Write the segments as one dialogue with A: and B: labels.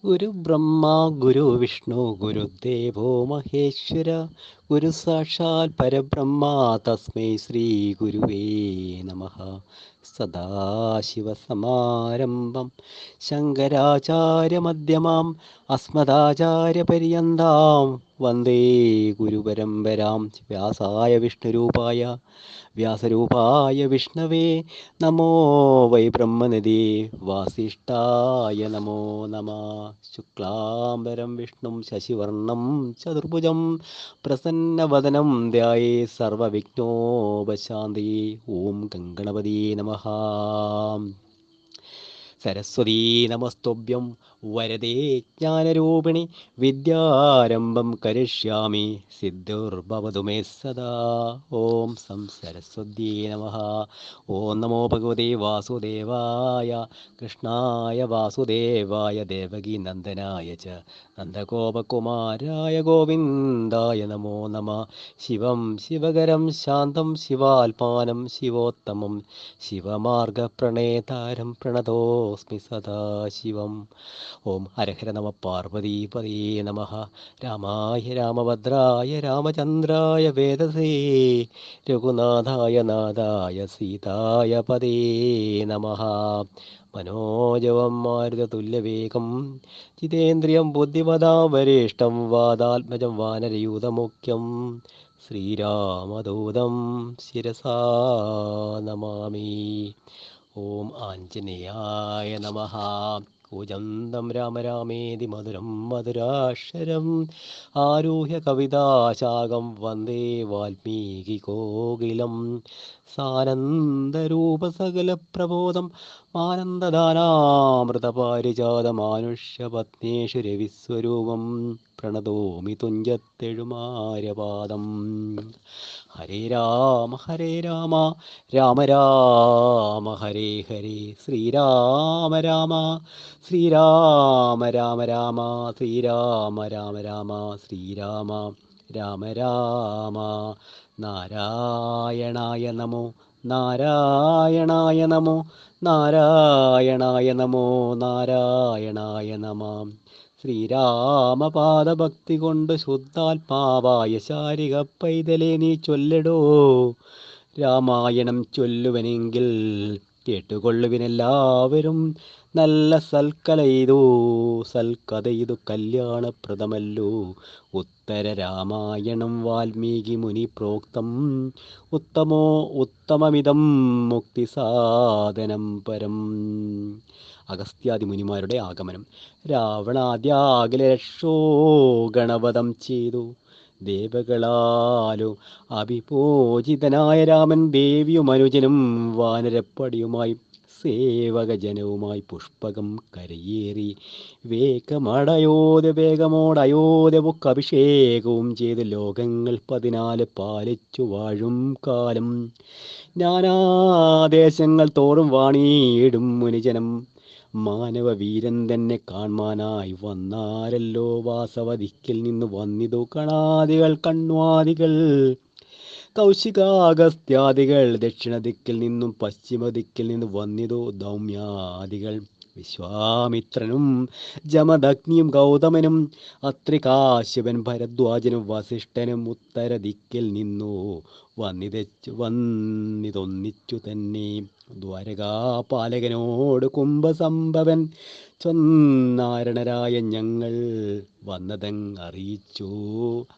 A: ഗുരു ബ്രഹ്മ ഗുരു വിഷ്ണു ഗുരുദേവോ മഹേശ്വര ഗുരു സാക്ഷാൽ പരബ്രഹ്മ തസ്മൈ ശ്രീ ഗുരുവേ നമഃ. സദാശിവസമാരംഭം ശങ്കരാചാര്യമധ്യമാം അസ്മദാചാര്യപര്യന്താം വന്ദേ ഗുരുപരമ്പരാം. വ്യാസരൂപായ വിഷ്ണവേ നമോ വൈ ബ്രഹ്മനിധി വാസിഷ്ഠായ നമോ നമ. ശുക്ലാംബരം വിഷ്ണും ശശിവർണം ചതുർഭുജം പ്രസന്നവദനം ധ്യായേ സർവവിഘ്നോപശാന്തി. ഓം ഗംഗണപതി നമഃ. സരസ്വതീ നമസ്തുഭ്യം വരദേ ജ്ഞാനരൂപിണി വിദ്യാരംഭം കരിഷ്യാമി സിദ്ധിർഭവതു മേ സദാ. ഓം സം സരസ്വത്യേ നമഃ. ഓം നമോ ഭഗവതേ വാസുദേവായ കൃഷ്ണായ വാസുദേവായ ദേവകീ നന്ദനായ ച നന്ദഗോപകുമാരായ ഗോവിന്ദായ നമോ നമഃ. ശിവം ശിവകരം ശാന്തം ശിവാത്മാനം ശിവോത്തമം ശിവമാർഗപ്രണേതാരം പ്രണതോസ്മി സദാശിവം. ഓം ഹരഹര നമ പാർവതീപതേ നമഃ. രാമായ രാമഭദ്രായ രാമചന്ദ്രായ വേദസേ രഘുനാഥായ നാഥായ സീതായ പദേ നമഃ. മനോജവം മാരുതതുല്യവേഗം ജിതേന്ദ്രിയം ബുദ്ധിമതാം വരിഷ്ഠം വാതാത്മജം വാനരയൂഥമുഖ്യം ശ്രീരാമദൂതം ശിരസാ നമാമി. ഓം ആഞ്ജനേയായ നമഃ. കൂജന്തം രാമ രാമേതി മധുരം മധുരാക്ഷരം ആരുഹ്യ കവിതാശാഖം വന്ദേ വാൽമീകികോകിലം. സാനന്ദരൂപസകലപ്രബോധം ആനന്ദദാനാമൃതപാരിജാതമാനുഷ്യപത്നേഷു രവിസ്വരൂപം പ്രണതോമി തുഞ്ചത്തെഴുമാര്യപാദം. ഹരേ രാമ രാമ രാമ ഹരേ ഹരേ ശ്രീരാമ രാമ രാമ ശ്രീരാമ രാമ രാമ ശ്രീരാമ രാമ രാമ. നാരായണായ നമോ നാരായണായ നമോ നാരായണായ നമോ നാരായണായ നമഃ. ശ്രീരാമപാദഭക്തി കൊണ്ട് ശുദ്ധാത്മാവായ ശാരിക പൈതലേ നീ ചൊല്ലടോ രാമായണം ചൊല്ലുവനെങ്കിൽ കേട്ടുകൊള്ളുവിനെല്ലാവരും. നല്ല സൽക്കഥ ഇതു കല്യാണപ്രദമല്ലോ. ഉത്തര രാമായണം വാൽമീകി മുനി പ്രോക്തം ഉത്തമമിതം മുക്തിസാധനം പരം. അഗസ്ത്യാദി മുനിമാരുടെ ആഗമനം. രാവണാദ്യാകല രക്ഷോ ഗണവധം ചെയ്തു. ദേവകളാലു അഭിപൂജിതനായ രാമൻ ദേവിയും അനുജനും വാനരപ്പടിയുമായി സേവകജനവുമായി പുഷ്പകം കരയേറി വേഗമോടയോധ്യ അഭിഷേകവും ചെയ്ത് ലോകങ്ങൾ 14 പാലിച്ചു വാഴും കാലം. നാനാദേശങ്ങൾ തോറും വാണിയിടും മുനിജനം മാനവവീരൻ തന്നെ കാൺമാനായി വന്നാരല്ലോ. വാസവദിക്കിൽ നിന്ന് വന്നിതു കണാദികൾ കണ്വാദികൾ കൗശികാഗസ്ത്യാദികൾ. ദക്ഷിണദിക്കിൽ നിന്നും പശ്ചിമദിക്കിൽ നിന്നും വന്നിതു ദൗമ്യാദികൾ. വിശ്വാമിത്രനും ജമദഗ്നിയും ഗൗതമനും അത്രികാശ്യപൻ ഭരദ്വാജനും വസിഷ്ഠനും ഉത്തരദിക്കിൽ നിന്നു വന്നിതൊന്നിച്ചു തന്നെ. ദ്വാരകാപാലകനോട് കുംഭസംഭവൻ ചൊന്നാരണരായ ഞങ്ങൾ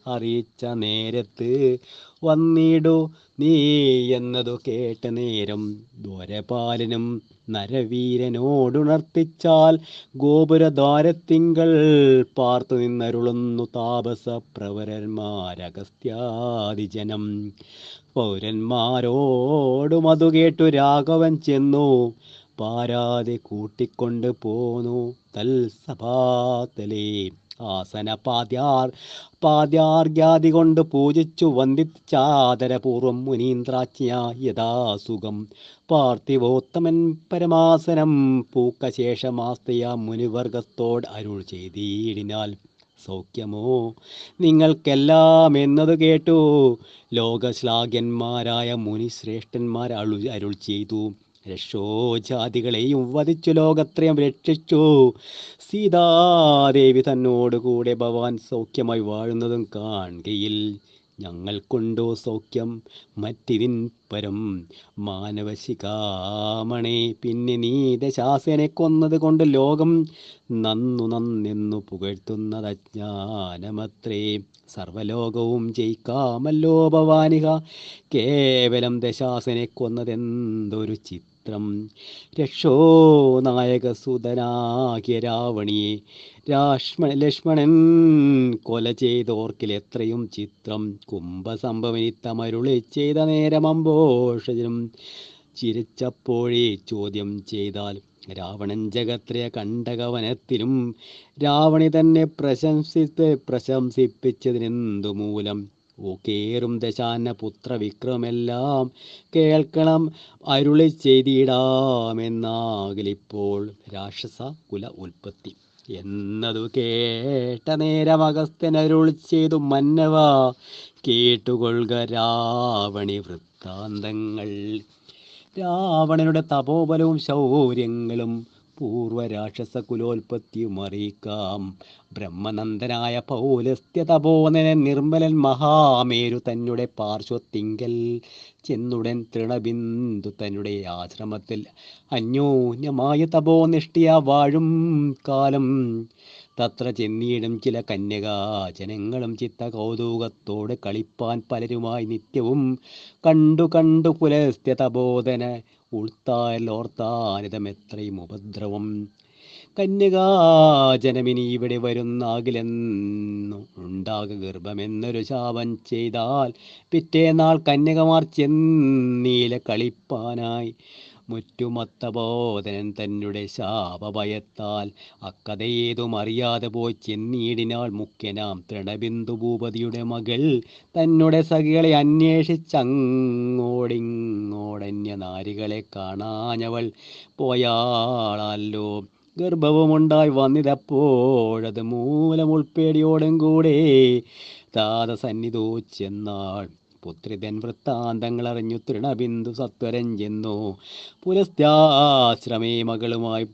A: അറിയിച്ച നേരത്ത് വന്നിടു നീ എന്നതു കേട്ട നേരം. ദ്വാരപാലനും നരവീരനോടുണർത്തിച്ചാൽ ഗോപുരദ്വാരത്തിങ്കൾ പാർത്തു നിന്നരുളുന്നു താപസ പ്രവരന്മാരഗസ്ത്യാദിജനം. പൗരന്മാരോടും അതു കേട്ടു രാഘവൻ ചെന്നു പാരാതെ കൂട്ടിക്കൊണ്ട് പോന്നു തൽസഭാതലേ. ആസന പാദ്യാർഘ്യാദി കൊണ്ട് പൂജിച്ചു വന്ദിച്ചാദരപൂർവം മുനീന്ദ്രാജ്ഞ യഥാസുഖം. പാർത്ഥിവോത്തമൻ പരമാസനം പൂക്കശേഷമാസ്തയ മുനിവർഗത്തോട് അരുൾ ചെയ്തിടിനാൽ. സൗഖ്യമോ നിങ്ങൾക്കെല്ലാം എന്നതു കേട്ടു ലോകശ്ലാഘ്യന്മാരായ മുനിശ്രേഷ്ഠന്മാർ അരുൾ ചെയ്തു. രക്ഷോ ജാതികളെയും വധിച്ചു ലോകത്രയം രക്ഷിച്ചു. സീതാദേവി തന്നോടുകൂടെ ഭവാൻ സൗഖ്യമായി വാഴുന്നതും കാണുകയിൽ ഞങ്ങൾക്കുണ്ടോ സൗഖ്യം മറ്റിതിൻ പരം. മാനവശിഖാമണേ, പിന്നെ നീ ദശാസനെ കൊന്നത് കൊണ്ട് ലോകം നന്നെന്നു പുകഴ്ത്തുന്നത് അജ്ഞാനമത്രേ. സർവലോകവും ജയിക്കാമല്ലോ ഭവാനിക, കേവലം ദശാസനെ കൊന്നതെന്തൊരു ചിത്രം. രക്ഷോ നായകസുതനാകിയ രാവണിയെ ലക്ഷ്മണൻ കൊല ചെയ്തോർക്കിൽ എത്രയും ചിത്രം. കുംഭസംഭവനിത്തമരുളി ചെയ്ത നേരമമ്പോഷജനും ചിരിച്ചപ്പോഴേ ചോദ്യം ചെയ്താൽ രാവണൻ ജഗത്രയ കണ്ടകവനത്തിലും രാവണി തന്നെ പ്രശംസിപ്പിച്ചതിനെന്തു മൂലം. ഓക്കേറും ദശാന പുത്ര വിക്രമെല്ലാം കേൾക്കണം അരുളി ചെയ്തിടാമെന്നാകിലിപ്പോൾ രാക്ഷസ കുല ഉൽപ്പത്തി എന്നതു കേട്ട നേരം അഗസ്ത്യൻ അരുളി ചെയ്തു മന്നവ കേട്ടുകൊള്ളുക രാവണി വൃത്താന്തങ്ങൾ. രാവണനുടെ തപോബലവും ശൗര്യങ്ങളും പൂർവരാക്ഷസ കുലോൽപത്തിയും അറിയിക്കാം. ബ്രഹ്മനന്ദനായ പൗലസ്ത്യ തപോധനൻ നിർമ്മലൻ മഹാമേരു തന്നെ പാർശ്വത്തിങ്കൽ ചെന്നുടൻ തൃണബിന്ദു തന്നെ ആശ്രമത്തിൽ അന്യോന്യമായ തപോനിഷ്ഠിയ വാഴും കാലം തത്ര ചെന്നീടും ചില കന്യകാജനങ്ങളും ചിത്ത കൗതുകത്തോട് കളിപ്പാൻ പലരുമായി നിത്യവും കണ്ടു പുലസ്ത്യ തപോധന ഉൾത്താലോർത്താനിതമെത്രയും ഉപദ്രവം. കന്യകാജനമിനി ഇവിടെ വരുന്നാകിലെന്നു ഉണ്ടാക ഗർഭമെന്നൊരു ശാപം ചെയ്താൽ പിറ്റേനാൾ കന്യകമാർ ചെന്നീല കളിപ്പാനായി. മുറ്റുമത്തബോധനൻ തന്നെ ശാപഭയത്താൽ അക്കഥയേതും അറിയാതെ പോയി ചെന്നീടിനാൾ മുഖ്യനാം തൃണബിന്ദു ഭൂപതിയുടെ മകൾ തന്നെ സഖികളെ അന്വേഷിച്ചങ്ങോടിങ്ങോടന്യ നാരികളെ കാണാഞ്ഞവൾ പോയാളല്ലോ. ഗർഭവുമുണ്ടായി വന്നിതപ്പോഴത് മൂലം ഉൾപ്പേടിയോടും കൂടെ താതസന്നിധോ ചെന്നാൾ. പുത്രിതൻ വൃത്താന്തങ്ങൾ അറിഞ്ഞു തൃണബിന്ദു സത്വരം ചെന്നു പുലസ്ത്യാശ്രമേ മകളുമായി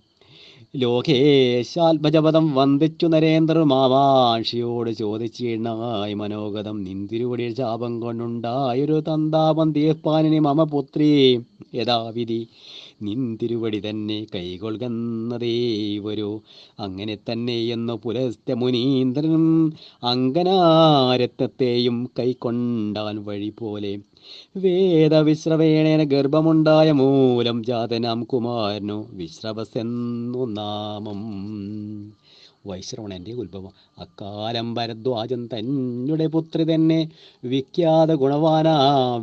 A: ലോകേശാത്മജപദം വന്ദിച്ചു നരേന്ദ്രർ മാമാക്ഷിയോട് ചോദിച്ചിടായി മനോഗതം നിന്തിരുവടി ശാപം കൊണ്ടുണ്ടായൊരു തന്താപം തീർപ്പാനിനി മമ പുത്രി യഥാവിധി നിന്തിരുവടി തന്നെ കൈകൊള്ളുന്നതേ വരൂ. അങ്ങനെ തന്നെ എന്നു പുലസ്ത്യ മുനീന്ദ്രനും അങ്കനാരത്നത്തെയും കൈക്കൊണ്ടാൻ വഴി പോലെ. വേദവിശ്രവേണേന ഗർഭമുണ്ടായ മൂലം ജാതനാം കുമാരനു വിശ്രവസെന്നു നാമം. വൈശ്രവണന്റെ ഉത്ഭവം. അക്കാലം ഭരദ്വാജൻ തന്നെ പുത്രി തന്നെ വിഖ്യാത ഗുണവാനാ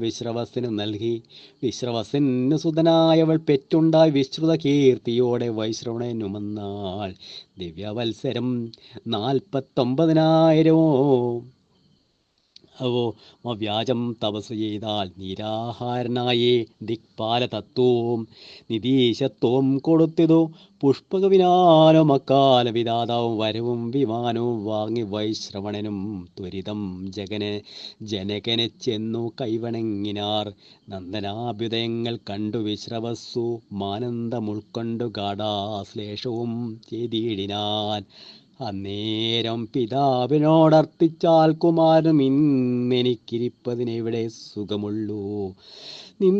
A: വിശ്രവസിന് നൽകി. വിശ്രവസിന് സുതനായവൾ പെറ്റുണ്ടായി വിശ്രുത കീർത്തിയോടെ വൈശ്രവണനുമന്നാൾ. ദിവ്യവത്സരം 49,000 വ്യാജം തപസ് ചെയ്താൽ നിരാഹാരനായേ ദിക്പാല തത്വവും നിതീശത്വവും കൊടുത്തിതു. പുഷ്പകവിനാനും അക്കാല വിധാതാവും വരവും വിമാനവും വാങ്ങി വൈശ്രവണനും ത്വരിതം ജനകനെ ചെന്നു കൈവണങ്ങിനാർ. നന്ദനാഭ്യുദയങ്ങൾ കണ്ടു വിശ്രവസ്സു മാനന്ദം ഉൾക്കൊണ്ടു ഗാഢാശ്ലേഷവും ചെയ്തിടിനാൻ. അന്നേരം പിതാവിനോടർത്ഥിച്ചാൽ കുമാരനും ഇന്നെനിക്കിരിപ്പതിനെവിടെ സുഖമുള്ളൂ, നിൻ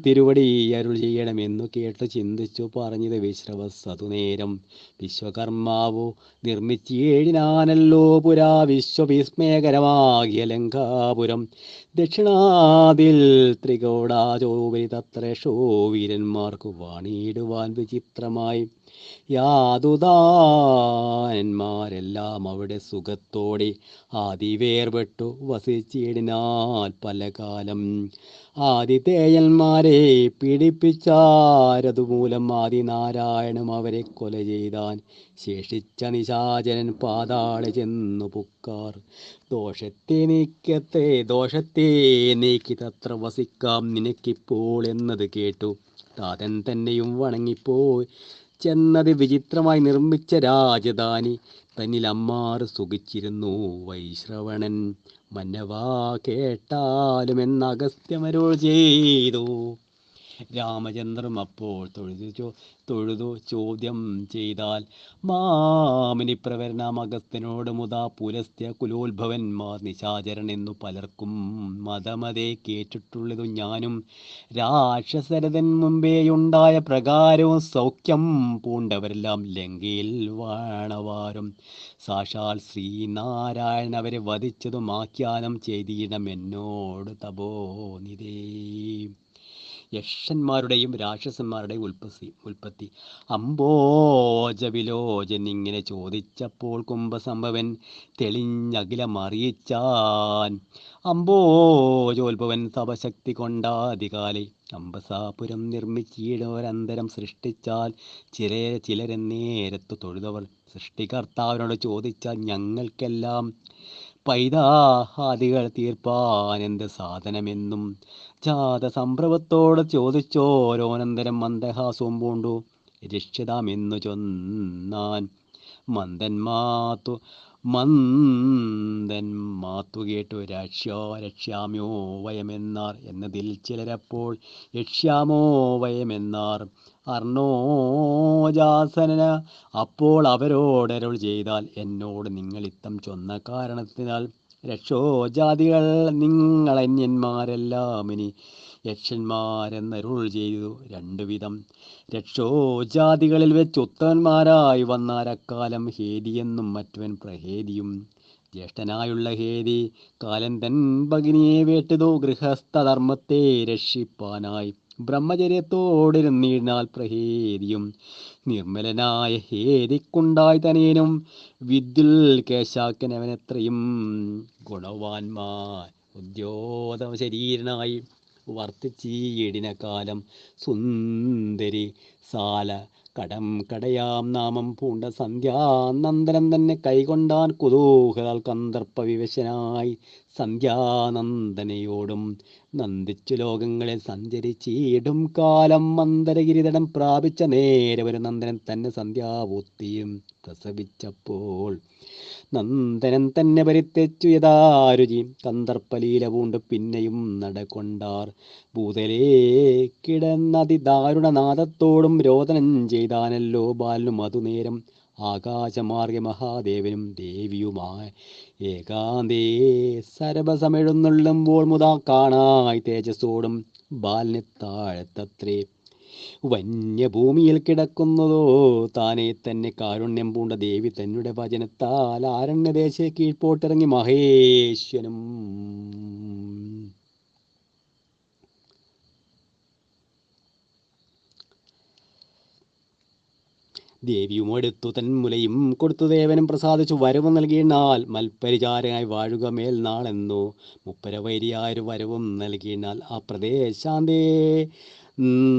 A: തിരുവടി അരുൾ ചെയ്യണമെന്നു കേട്ട് ചിന്തിച്ചു പറഞ്ഞത് വിശ്രവസ്. അതുനേരം വിശ്വകർമാവു നിർമ്മിച്ചേഴിനാനല്ലോ പുരാ വിശ്വവിസ്മയകരമാകിയ ലങ്കാപുരം. ദക്ഷിണാദിൽ ത്രികോടാചോപരി തത്രേഷോ വീരന്മാർക്കു വാണിയിടുവാൻ വിചിത്രമായി. യാതുദാനന്മാരെല്ലാം അവിടെ സുഖത്തോടെ ആദിവേർപെട്ടു വസിച്ചിടിനാൽ പല കാലം. ആദിതേയന്മാരെ പീഡിപ്പിച്ചാരതുമൂലം ആദിനാരായണനും അവരെ കൊല ചെയ്താൻ. ശേഷിച്ച നിശാചരൻ പാതാളെ ചെന്നു പുക്കാർ. ദോഷത്തെ നീക്കി തത്ര വസിക്കാം നിനക്കിപ്പോൾ എന്നത് കേട്ടു താതൻ തന്നെയും വണങ്ങിപ്പോയി ചെന്നത് വിചിത്രമായി നിർമ്മിച്ച രാജധാനി തന്നിൽ അമ്മാറ് സുഖിച്ചിരുന്നു വൈശ്രവണൻ. മന്നവാ കേട്ടാലുമെന്ന് അഗസ്ത്യമരുൾ ചെയ്തു. രാമചന്ദ്രൻ അപ്പോൾ തൊഴുതു ചോദ്യം ചെയ്താൽ മാമിനി പ്രവരനാം അഗസ്ത്യനോട് മുതാ പുലസ്ത്യ കുലോത്ഭവന്മാർ നിശാചരൻ എന്നു പലർക്കും മതമതേ കേട്ടിട്ടുള്ളതു ഞാനും രാക്ഷസരഥൻ മുമ്പേയുണ്ടായ പ്രകാരവും സൗഖ്യം പൂണ്ടവരെല്ലാം ലങ്കയിൽ വാണവാരും സാക്ഷാൽ ശ്രീനാരായണൻ അവരെ വധിച്ചതും ആഖ്യാനം ചെയ്തിടം എന്നോട് തപോനിധേ. യക്ഷന്മാരുടെയും രാക്ഷസന്മാരുടെയും ഉൽപ്പത്തി. അംബോജവിലോചൻ ഇങ്ങനെ ചോദിച്ചപ്പോൾ കുംഭസംഭവൻ തെളിഞ്ഞകിലമറിയിച്ചാൻ. അംബോജോത്ഭവൻ തപശക്തി കൊണ്ടാധികാലി അംബസാപുരം നിർമ്മിച്ചിടൊരന്തരം സൃഷ്ടിച്ചാൽ ചിലരെന്നേരത്തു തൊഴുതവർ സൃഷ്ടികർത്താവിനോട് ചോദിച്ചാൽ ഞങ്ങൾക്കെല്ലാം പൈതാഹാദികൾ തീർപ്പാൻ എന്ത് സാധനമെന്നും ജാതസംഭ്രമത്തോട് ചോദിച്ചോരോനന്തരം മന്ദഹാസവും പൂണ്ടു രക്ഷിതാമെന്നു ചൊന്നാൻ. മന്ദൻ മാത്തു കേട്ടു രക്ഷ്യാമ്യോ വയമെന്നാർ എന്നതിൽ ചിലരപ്പോൾ യക്ഷ്യാമോ വയമെന്നാർ. അർണോജാസന അപ്പോൾ അവരോടരുൾ ചെയ്താൽ എന്നോട് നിങ്ങളിത്തം ചൊന്ന കാരണത്തിനാൽ രക്ഷോജാതികൾ നിങ്ങളന്യന്മാരെല്ലാം ഇനി യക്ഷന്മാരെന്നരുൾ ചെയ്തു രണ്ടുവിധം. രക്ഷോജാതികളിൽ വെച്ച് ഉത്തമന്മാരായി വന്നാരക്കാലം ഹേദിയെന്നും മറ്റവൻ പ്രഹേദിയും. ജ്യേഷ്ഠനായുള്ള ഹേദി കാലൻ തൻ ഭഗിനിയെ വേട്ടതോ ഗൃഹസ്ഥധർമ്മത്തെ രക്ഷിപ്പാനായി ബ്രഹ്മചര്യത്തോടിരുന്നീടിനാൽ പ്രഹേദിയും. നിർമ്മലനായ ഹേദിക്കുണ്ടായി തനേനും വിദ്യുൽ കേശാക്കനവനെത്രയും ഗുണവാന്മാർ ഉദ്യോതമ ശരീരനായി വർത്തിച്ചീടിന കാലം സുന്ദരി സാല കടയാം നാമം പൂണ്ട സന്ധ്യാനന്ദനം തന്നെ കൈകൊണ്ടാൻ കുതൂഹലാൽ കന്ദർപ്പ വിവശനായി സന്ധ്യാനന്ദനയോടും നന്ദിച്ചു ലോകങ്ങളിൽ സഞ്ചരിച്ചിടും കാലം മന്ദരഗിരിതടം പ്രാപിച്ച നേരെ ഒരു നന്ദനൻ തന്നെ സന്ധ്യാപൂർത്തിയും പ്രസവിച്ചപ്പോൾ നന്ദനൻ തന്നെ പരിത്യച്ചു യഥാരുചി കന്ദർപ്പലീല പൂണ്ട് പിന്നെയും നടകൊണ്ടാർ. ഭൂതലേ കിടന്നതിദാരുണനാദത്തോടും രോദനം ചെയ്താനല്ലോ ബാലനും അതുനേരം ആകാശമാർഗ്ഗ മഹാദേവനും ദേവിയുമായി ഏകാന്തേ സരഭസമെഴുന്നള്ളുമ്പോൾ മുതാ കാണായി തേജസ്സോടും ബാലിനെ താഴത്തത്രേ. വന്യഭൂമിയിൽ കിടക്കുന്നതോ താനെ തന്നെ കാരുണ്യം പൂണ്ട ദേവി തന്നെ ഭജനത്താൽ ആരണ്യദേശ കീഴ്പോട്ടിറങ്ങി മഹേശ്വനും ദേവിയുമടുത്തു തന്മുലയും കൊടുത്തു ദേവനും പ്രസാദിച്ചു വരവും നൽകിയാൽ മൽപരിചാരനായി വാഴുക മേൽനാളെന്നു മുപ്പരവൈരിയായൊരു വരവും നൽകിയാൽ ആ പ്രദേശാന്തേ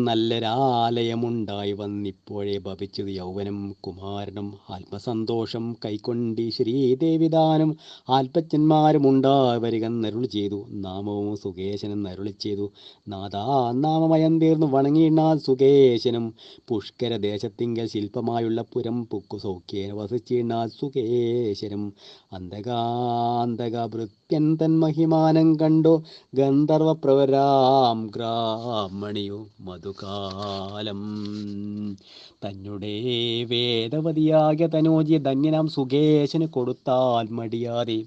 A: നല്ലൊരാലയമുണ്ടായി വന്നിപ്പോഴേ ഭവിച്ചത് യൗവനം കുമാരനും ആത്മസന്തോഷം കൈക്കൊണ്ടി ശ്രീദേവിദാനും ആൽപ്പച്ചന്മാരും ഉണ്ടായി വരികന്നരുൾ ചെയ്തു. നാമവും സുകേശനും അരുളി ചെയ്തു. നാദാ നാമമയം തീർന്നു വണങ്ങിയിടാൻ സുകേശനും പുഷ്കര ദേശത്തിങ്കൽ ശില്പമായുള്ള പുരം പുക്കു സൗഖ്യേന വസിച്ചിടാൻ സുകേശനും. ഭൃത്യൻ തൻ മഹിമാനം കണ്ടു ഗന്ധർവ പ്രവരാം ഗ്രാമണിയോ മധുകാലം തന്നെ വേദവതിയാകിയ തനോജിയ ധന്യനാം സുകേശന് കൊടുത്താൽ മടിയാതെ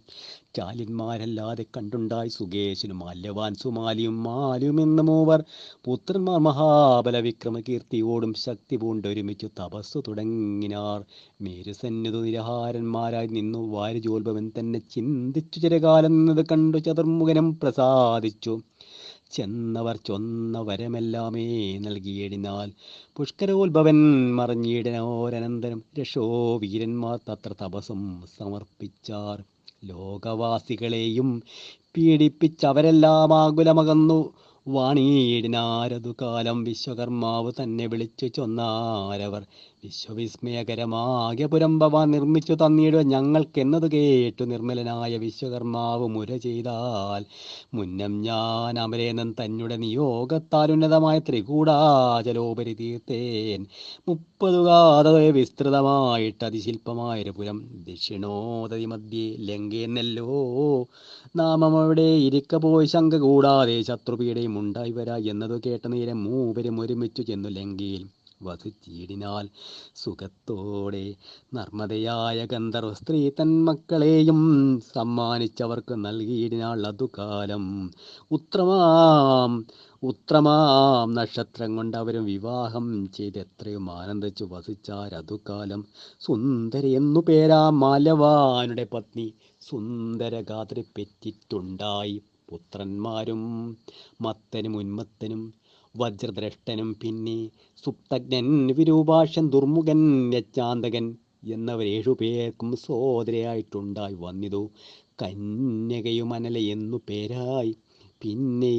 A: ചാലിന്മാരല്ലാതെ കണ്ടുണ്ടായി സുകേശനും മാല്യവാൻ സുമാലിയും മാലിയുമെന്ന് മൂവർ പുത്രന്മാർ മഹാബല വിക്രമ കീർത്തിയോടും ശക്തി പൂണ്ടൊരുമിച്ചു തപസ്സു തുടങ്ങിനാർ. മേരുസന്നിധു നിരഹാരന്മാരായി നിന്നു വാരിജോത്ഭവൻ തന്നെ ചിന്തിച്ചു ചിരകാലം നിന്നത് കണ്ടു ചതുർമുഖനും പ്രസാദിച്ചു. ചെന്നവർ ചൊന്ന വരമെല്ലാമേ നൽകിയിടിനാൽ പുഷ്കരോത്ഭവൻ മറിഞ്ഞിടനോരനന്തരം രക്ഷോ വീരന്മാർ തത്ര തപസ്സും സമർപ്പിച്ചാർ. ലോകവാസികളെയും പീഡിപ്പിച്ചവരെല്ലാം ആകുലമകന്നു വാണിയിടിനാരതു കാലം വിശ്വകർമാവ് തന്നെ വിളിച്ചു ചൊന്നാരവർ. വിശ്വവിസ്മയകരമാകിയ പുരംഭവാൻ നിർമ്മിച്ചു തന്നിടുക ഞങ്ങൾക്കെന്നത് കേട്ടു നിർമ്മലനായ വിശ്വകർമാവ് മുര ചെയ്താൽ മുന്നം ഞാൻ അമരേനൻ തന്നെ നിയോഗത്താൽ ഉന്നതമായ ത്രികൂടാചലോപരി തീർത്തേൻ. 30 ഗാത വിസ്തൃതമായിട്ട് അതിശില്പമായൊരു പുരം ദക്ഷിണോദതി മധ്യേ ലങ്കയെന്നല്ലോ നാമം അവിടെ ഇരിക്ക പോയി ശങ്ക കൂടാതെ ശത്രുപീഠയും ഇനിയും ഉണ്ടായി വരാ എന്നതു കേട്ട നേരം മൂവരും ഒരുമിച്ചു ചെന്നു ലങ്കയിൽ വസിച്ചിടിനാൽ സുഖത്തോടെ. നർമ്മദയായ ഗന്ധർവ സ്ത്രീ തൻ മക്കളെയും സമ്മാനിച്ചവർക്ക് നൽകിയിടിനാൾ അതുകാലം. ഉത്രമാം ഉത്രമാം നക്ഷത്രം കൊണ്ട് അവരും വിവാഹം ചെയ്ത് എത്രയും ആനന്ദിച്ചു വസിച്ചാരതുകാലം. സുന്ദരി എന്നു പേരാം മാലവാനുടെ പത്നി സുന്ദരഗാത്രി പെറ്റിട്ടുണ്ടായി പുത്രന്മാരും. മത്തനും ഉന്മത്തനും വജ്രദ്രഷ്ടനും പിന്നെ സുപ്തജ്ഞൻ വിരൂപാക്ഷൻ ദുർമുഖൻ യജ്ഞാന്തകൻ എന്നവരേഴു പേർക്കും സോദരയായിട്ടുണ്ടായി വന്നിതു. കന്യകയും അനല എന്നു പേരായി. പിന്നെ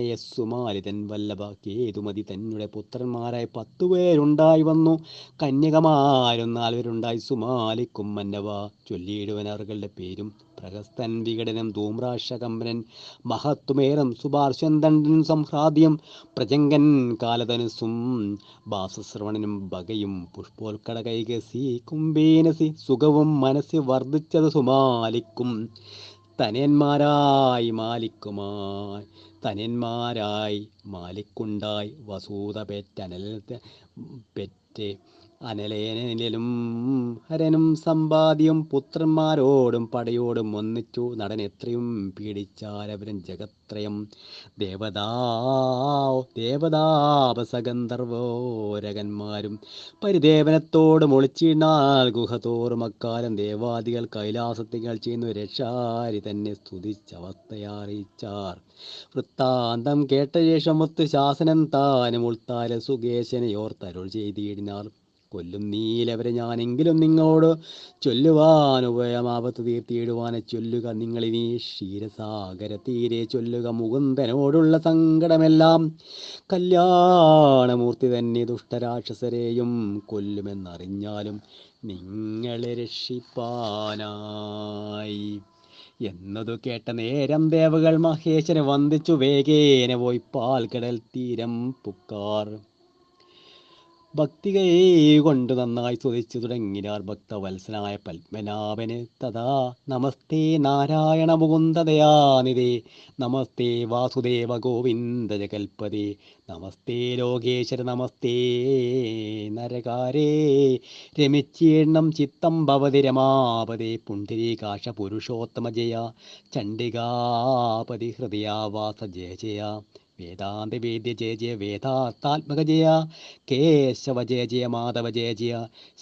A: യസ്സുമാലിതൻ വല്ലഭ കേതുമതി തന്നെ പുത്രന്മാരായി 10 പേരുണ്ടായി വന്നു. കന്യകമാരും 4 പേരുണ്ടായി. സുമാലിക്കും മന്നവ ചൊല്ലിയിടുവൻ അവരുടെ പേരും. പ്രഹസ്തൻ വികടനം ധൂമ്രാക്ഷകമ്പനൻ മഹത്വമേറും സുപാർശ്വന്തണ്ടൻ സംഹ്രാദ്യം പ്രജങ്കൻ കാലധനുസും ഭാസശ്രവണനും ബകയും പുഷ്പോൽക്കട കൈകസി കുംഭേനസി സുഖവും മനസ്സി വർദ്ധിച്ചത് സുമാലിക്കും. തനയന്മാരായി മാലിക്കുണ്ടായി വസൂത പെറ്റ് അനലേനും ഹരനും സമ്പാദ്യം പുത്രന്മാരോടും പടയോടും ഒന്നിച്ചു നടൻ എത്രയും പീഡിച്ചാരവരും ജഗത്രയം. ദേവതാപസഗന്ധർവോരകന്മാരും പരിദേവനത്തോട് ഒളിച്ചിടാൽ ഗുഹതോറും അക്കാലം ദേവാദികൾ കൈലാസത്തിങ്ങൾ ചെയ്യുന്നു രക്ഷാരി തന്നെ സ്തുതിച്ചവസ്ഥയറിയിച്ചാർ. വൃത്താന്തം കേട്ട ശേഷം ഒത്ത് ശാസനം താനും ഉൾത്താര സുകേശനെ ഓർത്തരുൾ ചെയ്തിടിനാർ. കൊല്ലും നീലവരെ ഞാനെങ്കിലും നിങ്ങളോട് ചൊല്ലുവാൻ ഉഭയമാപത്ത് തീർത്തിയിടുവാനെ ചൊല്ലുക. നിങ്ങളിനി ക്ഷീരസാഗര തീരെ ചൊല്ലുക മുകുന്ദനോടുള്ള സങ്കടമെല്ലാം. കല്യാണമൂർത്തി തന്നെ ദുഷ്ടരാക്ഷസരെയും കൊല്ലുമെന്നറിഞ്ഞാലും നിങ്ങളെ രക്ഷിപ്പാനായി എന്നതു കേട്ട നേരം ദേവകൾ മഹേശനെ വന്ദിച്ചു വേഗേന പോയി പാൽക്കടൽ തീരം പുക്കാർ. ഭക്തികൈ കൊണ്ട് നന്നായി സ്തുതിച്ചു തുടങ്ങിനാർ ഭക്തവത്സനായ പത്മനാഭന്. തഥാ നമസ്തേ നാരായണ മുകുന്ദദയാനിധേ നമസ്തേ വാസുദേവ ഗോവിന്ദ ജഗൽപദേ നമസ്തേ ലോകേശ്വര നമസ്തേ നരകാരേ രമിച്ചീർണം ചിത്തം ഭവതി രമാപദേ പുണ്ഡരീകാക്ഷ പുരുഷോത്തമ ജയ ചണ്ഡികാപതി ഹൃദയാവാസ ജയ ജയ വേദാന്ത വേദ്യ ജയ ജയ വേദാത്താത്മക ജയ കേശവ ജയ ജയ മാധവ ജയ ജയ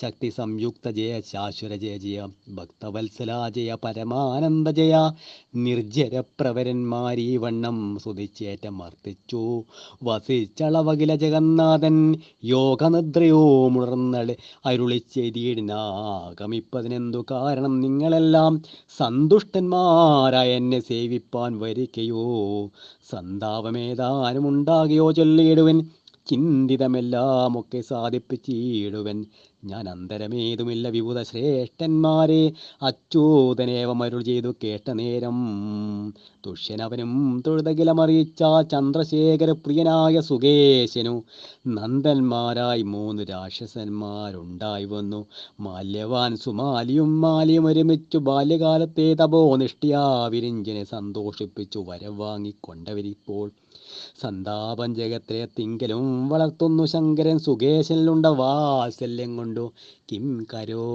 A: ശക്തി സംയുക്ത ജയ ശാശ്വര ജയ ജയ ഭക്തവത്സല ജയ പരമാനന്ദ ജയ. നിർജ്ജര പ്രവരന്മാരീ വണ്ണം സ്തുതിച്ചേറ്റമർത്തിച്ചു വസിച്ചളവകില ജഗന്നാഥൻ യോഗനിദ്രയോ മുണർന്നള് അരുളി ചെയ്തിടിനാഗമിപ്പതിനെന്തു കാരണം. നിങ്ങളെല്ലാം സന്തുഷ്ടന്മാരായ എന്നെ സേവിപ്പാൻ വരികയോ സന്താപമേതാനും ഉണ്ടാകുകയോ ചൊല്ലിയിടുവൻ. ചിന്തിതമെല്ലാം ഒക്കെ സാധിപ്പിച്ചിടുവൻ. ഞാൻ അന്തരമേതുമില്ല വിഭുത ശ്രേഷ്ഠന്മാരെ അച്യൂതനേവമരുൾ ചെയ്തു കേട്ട നേരം. തുഷ്യനവനും തൊഴുതകിലമറിയിച്ച ചന്ദ്രശേഖര പ്രിയനായ സുകേശനു നന്ദന്മാരായി 3 രാക്ഷസന്മാരുണ്ടായി വന്നു. മാല്യവാൻ സുമാലിയും മാലിയും ഒരുമിച്ചു ബാല്യകാലത്തെ തപോനിഷ്ഠയാ വിരിഞ്ചനെ സന്തോഷിപ്പിച്ചു വരം വാങ്ങിക്കൊണ്ടവരിപ്പോൾ. സന്താപം ജഗത്തെ തിങ്കലും വളർത്തുന്നു ശങ്കരൻ സുകേശനിലുണ്ട വാത്സല്യം കൊണ്ടു. കിം കരോഹ്യമിതി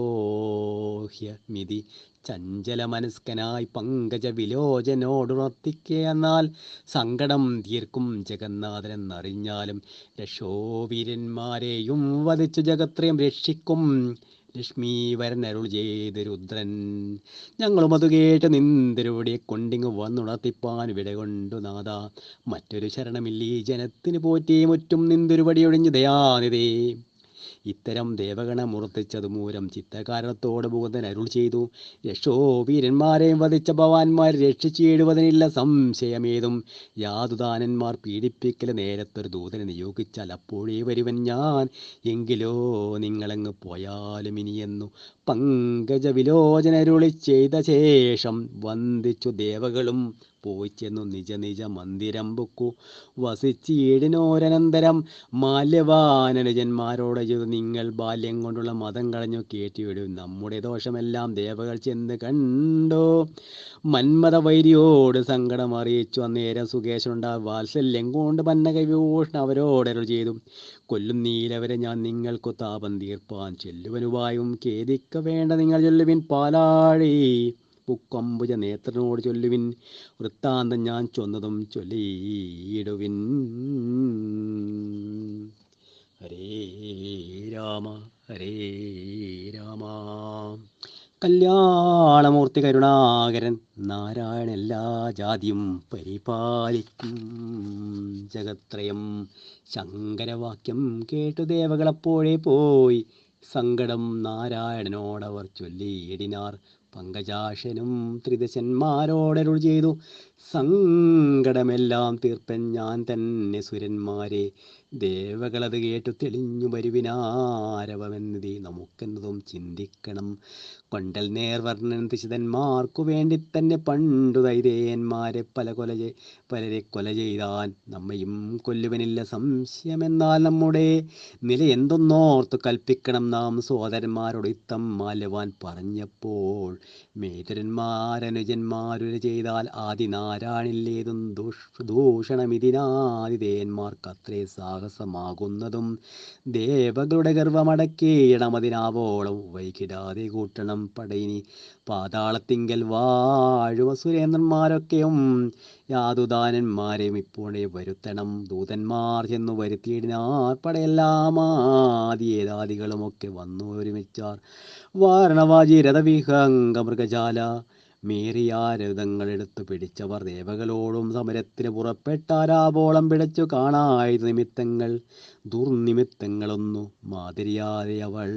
A: ചഞ്ചല മനസ്കനായി പങ്കജ വിലോചനോടുണർത്തിക്കെ എന്നാൽ സങ്കടം തീർക്കും ജഗന്നാഥനെന്നറിഞ്ഞാലും. രക്ഷോവീരന്മാരെയും വധിച്ചു ജഗത്രയം രക്ഷിക്കും ലക്ഷ്മീവരൻ അരുൾ ചെയ്ത് രുദ്രൻ. ഞങ്ങളും അത് കേട്ട് നിന്തിരുവിടെ കൊണ്ടിങ്ങു വന്നുണർത്തിപ്പാൻ വിട കൊണ്ടു നാഥ. മറ്റൊരു ശരണമില്ലീ ജനത്തിന് പോറ്റി മുറ്റും നിന്തിരുവടിയൊഴിഞ്ഞു ദയാനിധേ. ഇത്തരം ദേവഗണമുറത്തിച്ചതു മൂലം ചിത്തകാരണത്തോട് മുകുന്ദൻ അരുൾ ചെയ്തു. രക്ഷോവീരന്മാരെയും വധിച്ച ഭവാന്മാർ രക്ഷിച്ചിടുവതിനില്ല സംശയമേതും. യാതുദാനന്മാർ പീഡിപ്പിക്കൽ നേരത്തൊരു ദൂതനെ നിയോഗിച്ചാൽ അപ്പോഴേ വരുവൻ ഞാൻ. എങ്കിലോ നിങ്ങളങ്ങ് പോയാലും ഇനിയെന്നു പങ്കജ വിലോചനരുളി ചെയ്ത ശേഷം വന്ദിച്ചു ദേവകളും പോയി ചെന്നു നിജ നിജ മന്ദിരം പൊക്കു വസിച്ചീടിനോരനന്തരം മാല്യവാനനുജന്മാരോട് ചെയ്തു, നിങ്ങൾ ബാല്യം കൊണ്ടുള്ള മതം കളഞ്ഞു കേറ്റിവിടും, നമ്മുടെ ദോഷമെല്ലാം ദേവകൾ ചെന്ന് കണ്ടു. മന്മത വൈരിയോട് സങ്കടം അറിയിച്ചു. അന്നേരം സുകേശനുണ്ടാ വാത്സല്യം കൊണ്ട് പന്നകവിഭൂഷൺ അവരോടരുൾ ചെയ്തു, കൊല്ലും നീലവരെ ഞാൻ നിങ്ങൾക്കു താപം തീർപ്പാൻ ചൊല്ലുവനുവായും ഖേദിക്ക വേണ്ട നിങ്ങൾ ചൊല്ലുവിൻ. പാലാഴി പുക്കംബുജ നേത്രനോട് ചൊല്ലുവിൻ, വൃത്താന്തം ഞാൻ ചൊന്നതും ചൊല്ലിയിടുവിൻ. ഹരേ രാമ ഹരേ രാമ. കല്യാണമൂർത്തി കരുണാകരൻ നാരായണ എല്ലാ ജാതിയും പരിപാലിക്കും. ജഗത്രയം ശങ്കരവാക്യം കേട്ടു ദേവകളപ്പോഴേ പോയി, സങ്കടം നാരായണനോടവർ ചൊല്ലിയിടിനാർ. പങ്കജാക്ഷനും ത്രിദശന്മാരോടരുൾ ചെയ്തു, സങ്കടമെല്ലാം തീർപ്പൻ ഞാൻ തന്നെ സുരന്മാരെ. ദേവകളത് കേട്ടു തെളിഞ്ഞു വരുവിനാരവമെന്നതി നമുക്കെന്നതും ചിന്തിക്കണം. കൊണ്ടൽ നേർവർണ്ണൻ തിശിതന്മാർക്കു വേണ്ടി തന്നെ പണ്ടു ദൈതേയന്മാരെ പലരെ കൊല ചെയ്താൻ, നമ്മയും കൊല്ലുവനില്ല സംശയമെന്നാൽ നമ്മുടെ നില എന്തൊന്നോർത്തു കൽപ്പിക്കണം നാം. സോദരന്മാരോട് ഇത്തം മാല്യവാൻ പറഞ്ഞപ്പോൾ, മേതരന്മാരനുജന്മാരുര ചെയ്താൽ ആദിനാരായണില്ലേതും ദൂഷണമിതിനാദിതേന്മാർക്കത്രേ സാഹസമാകുന്നതും. ദേവകളുടെ ഗർവമടക്കിയിടമതിനാവോളം വൈകിടാതെ കൂട്ടണം പടയിനി. പാതാളത്തിങ്കൽ വാഴുവ സുരേന്ദ്രന്മാരൊക്കെയും യാതുദാനന്മാരെയും ഇപ്പോഴേ വരുത്തണം. ദൂതന്മാർ ചെന്നു വരുത്തിയിടിനാർ പടയെല്ലാം ആദിയേതാദികളുമൊക്കെ വന്നു ഒരുമിച്ചാർ. വാരണവാജി രഥവിഹംഗ മൃഗജാല മേറിയാരഥങ്ങളെടുത്തു പിടിച്ചവർ ദേവകളോടും സമരത്തിന് പുറപ്പെട്ടാരാവോളം പിടിച്ചു കാണായത് നിമിത്തങ്ങൾ ദുർനിമിത്തങ്ങളൊന്നു മാതിരിയാതെ അവൾ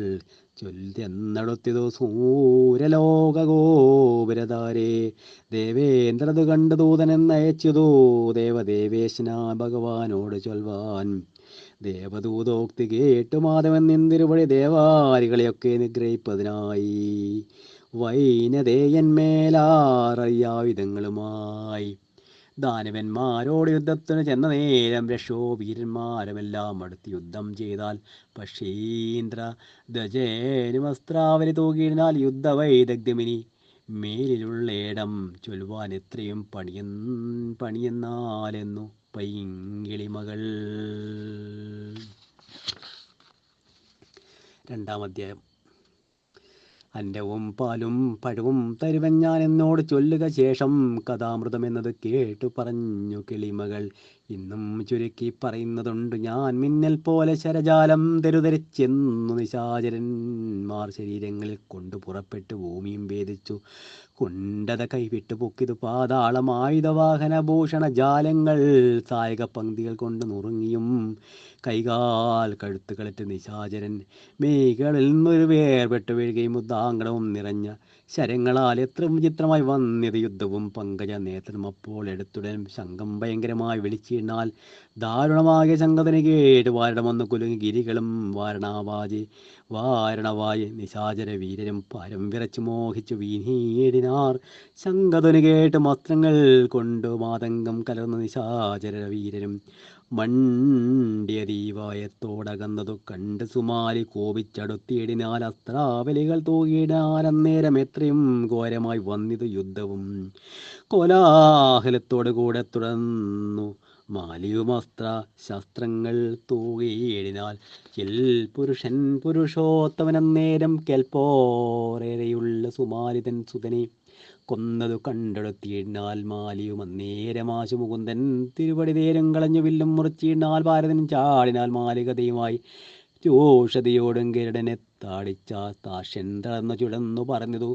A: ചൊല്ലെന്നടുത്തിതു സൂര്യലോകഗോപുരധാരേ. ദേവേന്ദ്രത് കണ്ടു ദൂതനെന്നയച്ചതു ദേവദേവേശന ഭഗവാനോട് ചൊൽവാൻ. ദേവദൂതോക്തി കേട്ടു മാധവൻ നിന്തിരുവഴി ദേവാരികളെയൊക്കെ നിഗ്രഹിപ്പതിനായി വൈനതേയന്മേലാറയ്യായുധങ്ങളുമായി ദാനവന്മാരോട് യുദ്ധത്തിന് ചെന്ന നേരം രക്ഷോ വീരന്മാരുമെല്ലാം അടുത്ത് യുദ്ധം ചെയ്താൽ പക്ഷീന്ദ്ര ധ്വജേനുമസ്ത്രാവലി തൂകിയിടിനാൽ യുദ്ധവൈദഗ്ധ്യമിനി മേലിലുള്ള ഇടം ചൊൽവാൻ എത്രയും പണിയെന്നാലെന്നു പൈങ്കിളിമകൾ. രണ്ടാം അധ്യായം. അന്നവും പാലും പഴവും തരുവൻ ഞാൻ എന്നോട് ചൊല്ലുക ശേഷം കഥാമൃതം എന്നത് കേട്ടു പറഞ്ഞു കിളിമകൾ. ഇന്നും ചുരുക്കി പറയുന്നതുണ്ട് ഞാൻ, മിന്നൽ പോലെ ശരജാലം തെരുതെരിച്ചെന്നു നിശാചരന്മാർ ശരീരങ്ങളിൽ കൊണ്ടു പുറപ്പെട്ടു ഭൂമിയും ഭേദിച്ചു. കുണ്ടത കൈവിട്ടു പൊക്കിതു പാതാളമായുധവാഹന ഭൂഷണ ജാലങ്ങൾ സായക പങ്ക്തികൾ കൊണ്ട് നുറുങ്ങിയും കൈകാൽ കഴുത്ത് കളറ്റ് നിശാചരൻ മേഘകളിൽ നിന്നൊരു വേർപെട്ടു വീഴുകയും ഉദാങ്കണവും നിറഞ്ഞ ശരങ്ങളാൽ എത്ര വിചിത്രമായി വന്നത് യുദ്ധവും. പങ്കജ നേത്രം അപ്പോൾ എടുത്തുടൻ ശംഖം ഭയങ്കരമായി വിളിച്ചിരുന്നാൽ ദാരുണമാകിയ ശംഖത്തിന് കേട്ട് വാരണമൊന്ന് കുലുങ്ങി ഗിരികളും വാരണവായി നിശാചര വീരരും പരം വിറച്ചു മോഹിച്ചു വീണീടിനാർ. ശംഖധ്വനി കേട്ട് വസ്ത്രങ്ങൾ കൊണ്ടു മാതംഗം കലർന്ന നിശാചര വീരരും മണ്ഡ്യദീവായത്തോടകന്നതു കണ്ട് സുമാലി കോപിച്ചടുത്തിയിടിനാൽ അസ്ത്രാവലികൾ തൂകിയിടാൻ. അന്നേരം എത്രയും ഘോരമായി വന്നിതു യുദ്ധവും കോലാഹലത്തോടു കൂടെ തുടർന്നു. മാലിയുമസ്ത്ര ശസ്ത്രങ്ങൾ തൂകിയിടിനാൽ പുരുഷൻ പുരുഷോത്തമനന്നേരം കേൾപ്പോറേറെയുള്ള സുമാലിതൻ സുതനെ കൊന്നതു കണ്ടെടുത്തിയിടിനാൽ. മാലിയും അന്നേരമാശു മുകുന്ദൻ തിരുവടി തേരും കളഞ്ഞു വില്ലും മുറിച്ചിടിനാൽ. ഭാരതൻ ചാടിനാൽ മാലികതയുമായി രൂഷതയോടും ഗരുഡനെ താടിച്ച താഷ്യൻ തളർന്നു ചുടന്നു പറഞ്ഞതു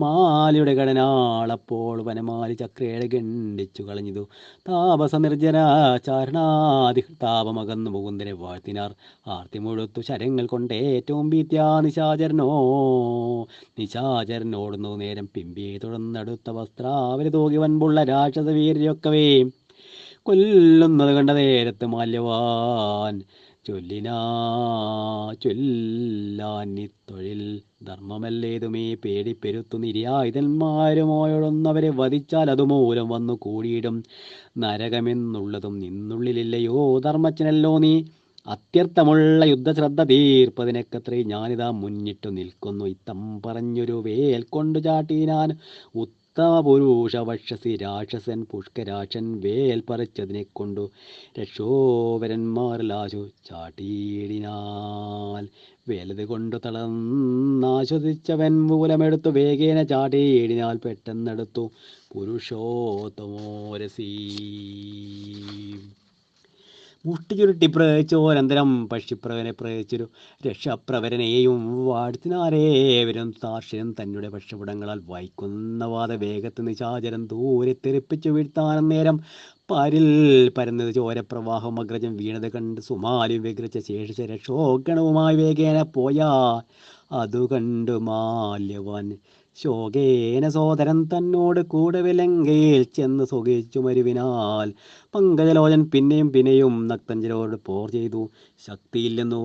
A: മാലിയുടെ ഘടനാളപ്പോൾ വനമാലി ചക്രയുടെ ഖണ്ഡിച്ചു കളഞ്ഞതു. താപസ നിർജ്ജനാചാരണാദി താപമകന്നു മുകുന്ദനെ വാഴ്ത്തിനാർ. ആർത്തി മുഴുത്തു ശരങ്ങൾ കൊണ്ടേറ്റവും ഭീത്യാ നിശാചരനോടുന്നു നേരം പിമ്പിയെ തുടർന്നടുത്ത വസ്ത്രാവലി തൂകി വൻപുള്ള രാക്ഷസ വീരരൊക്കവേ കൊല്ലുന്നത് കണ്ട നേരത്ത് മാല്യവാൻ ചൊല്ലിനാ ചൊല്ലാനി തൊഴിൽ ധർമ്മമല്ലേതുമേ പേടിപ്പെരുത്തു നിര്യായുധന്മാരുമായൊന്നവരെ വധിച്ചാൽ അതുമൂലം വന്നു കൂടിയിടും നരകമെന്നുള്ളതും നിന്നുള്ളിലില്ലയോ ധർമ്മജ്ഞനല്ലോ നീ. അത്യർത്ഥമുള്ള യുദ്ധശ്രദ്ധ തീർപ്പതിനൊക്കത്രേ ഞാനിതാ മുന്നിട്ടു നിൽക്കുന്നു. ഇത്തം പറഞ്ഞൊരു വേൽ കൊണ്ടു ചാട്ടിനാൻ ഉത്തമ പുരുഷ വക്ഷസി രാക്ഷസൻ പുഷ്കരാക്ഷൻ വേൽ പറിച്ചതിനെ കൊണ്ടു രക്ഷോവരന്മാരിലാശു ചാട്ടിയിടിനാൽ. വേലത് കൊണ്ടു തളർന്നാശ്വസിച്ചവൻ മൂലമെടുത്തു വേഗേന ചാട്ടിയിടിനാൽ പെട്ടെന്നെടുത്തു പുരുഷോത്തമോരസീ. മുഷ്ടി ചുരുട്ടി പ്രവഹിച്ചോരന്തരം പക്ഷിപ്രവനെ പ്രവഹിച്ചൊരു രക്ഷപ്രവരനെയും വാഴ്ത്തിനാരേവരും താർഷ്യനും തന്നെ പക്ഷപുടങ്ങളാൽ വായിക്കുന്ന വാത വേഗത്ത് നിശാചരം ദൂരെ തെറിപ്പിച്ചു വീഴ്ത്താനും നേരം പാരിൽ പരന്നത് ചോരപ്രവാഹം അഗ്രജം വീണത് കണ്ട് സുമാലി വിഗ്രച്ച ശേഷിച്ച രക്ഷോഗണവുമായി വേഗേന പോയാ അതു കണ്ടു മാല്യവാൻ ശോകേന സോദരൻ തന്നോട് കൂടെ വിലങ്കയിൽ ചെന്ന് സുഖിച്ചു മരുവിനാൽ പങ്കജലോചൻ പിന്നെയും നക്തഞ്ചരോട് പോർ ചെയ്തു. ശക്തിയില്ലെന്നോ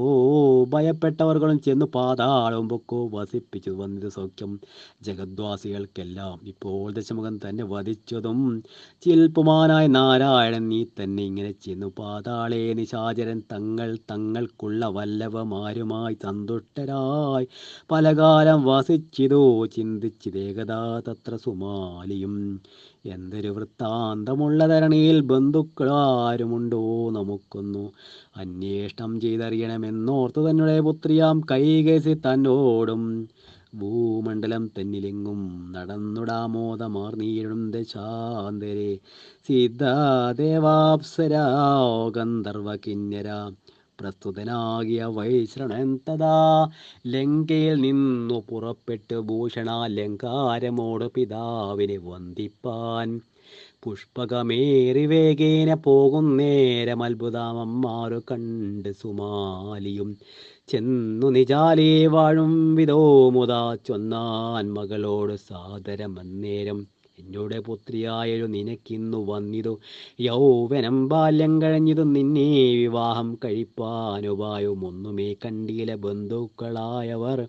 A: ഭയപ്പെട്ടവർകളും ചെന്നു പാതാളവും പൊക്കോ വസിപ്പിച്ചു വന്നത് സൗഖ്യം ജഗദ്വാസികൾക്കെല്ലാം. ഇപ്പോൾ ദശമുഖൻ തന്നെ വധിച്ചതും ചിൽപ്പുമാനായ നാരായണൻ നീ തന്നെ ഇങ്ങനെ ചെന്നു പാതാളേ നിശാചരൻ തങ്ങൾക്കുള്ള വല്ലഭമാരുമായി സന്തുഷ്ടരായി പലകാലം വസിച്ചിതോ ചിന്തിച്ചിതേകഥാ തത്ര സുമാലിയും. എന്തൊരു വൃത്താന്തമുള്ള ധരണിയിൽ ബന്ധുക്കളാരുമുണ്ടോ നമുക്കൊന്നു അന്വേഷണം ചെയ്തറിയണമെന്നോർത്തു തന്നെ പുത്രിയാം കൈകേസി തന്നോടും ഭൂമണ്ഡലം തന്നിലെങ്ങും നടന്നുടാമോദമാർന്നീടും ദശാന്തരെ സിദ്ധദേവാപ്സരാ ഗന്ധർവ കിന്നര പ്രസ്തുതനാകിയ വൈശ്രണൻ തഥാ ലങ്കയിൽ നിന്നു പുറപ്പെട്ടു ഭൂഷണാലങ്കാരമോട് പിതാവിനെ വന്ദിപ്പാൻ പുഷ്പകമേറി വേഗേന പോകുന്നേരം അത്ഭുതമമ്മാറു കണ്ട് സുമാലിയും ചെന്നു നിജാലേ വാഴും വിധോ മുതാ ചൊന്നാൻ മകളോട് സാദരമന്നേരം എന്നോട് പുത്രിയായൊരു നിനക്കിന്നു വന്നിതു യൗവനം ബാല്യം കഴിഞ്ഞതു നിന്നെ വിവാഹം കഴിപ്പാനുപായം ഒന്നുമേ കണ്ടീല ബന്ധുക്കളായവർ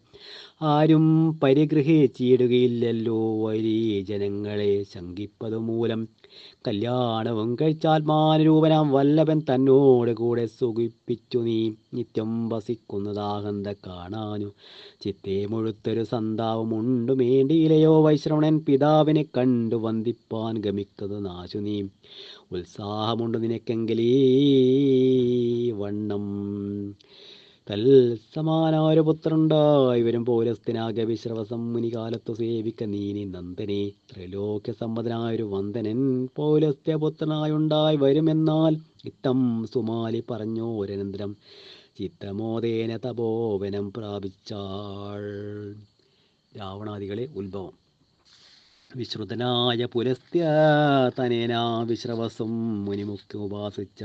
A: ആരും പരിഗ്രഹിച്ചിടുകയില്ലല്ലോ വൈരീ ജനങ്ങളെ ശങ്കിപ്പതു മൂലം കല്യാണവും കഴിച്ചാത്മാനുരൂപനാം വല്ലഭൻ തന്നോട് കൂടെ സുഖിപ്പിച്ചു നീ നിത്യം വസിക്കുന്നതാകന്ത കാണാനു ചിത്തേ മുഴുത്തൊരു സന്താപമുണ്ടു മേണ്ടിയിലയോ വൈശ്രവണൻ പിതാവിനെ കണ്ടു വന്ദിപ്പാൻ ഗമിക്കതു നാശു നീ ഉത്സാഹമുണ്ട് നിനക്കെങ്കിലീ വണ്ണം. തൽസമാനൊരു പുത്രനുണ്ടായി വരും പൗരസ്ത്യനാക വിശ്രവസം മുനികാലത്തു സേവിക്ക നീനി നന്ദനെ ത്രൈലോക്യ സമ്മതനായൊരു വന്ദനൻ പൗലസ്ത്യപുത്രനായുണ്ടായി വരുമെന്നാൽ ഇത്തം സുമാലി പറഞ്ഞോരനന്തരം ചിത്തമോദേന തപോവനം പ്രാപിച്ചാൾ. രാവണാദികളെ ഉത്ഭവം. വിശ്രുതനായ പുലസ്ത്യ തനേനാ വിശ്രവസും മുനിമുഖ്യമുപാസിച്ച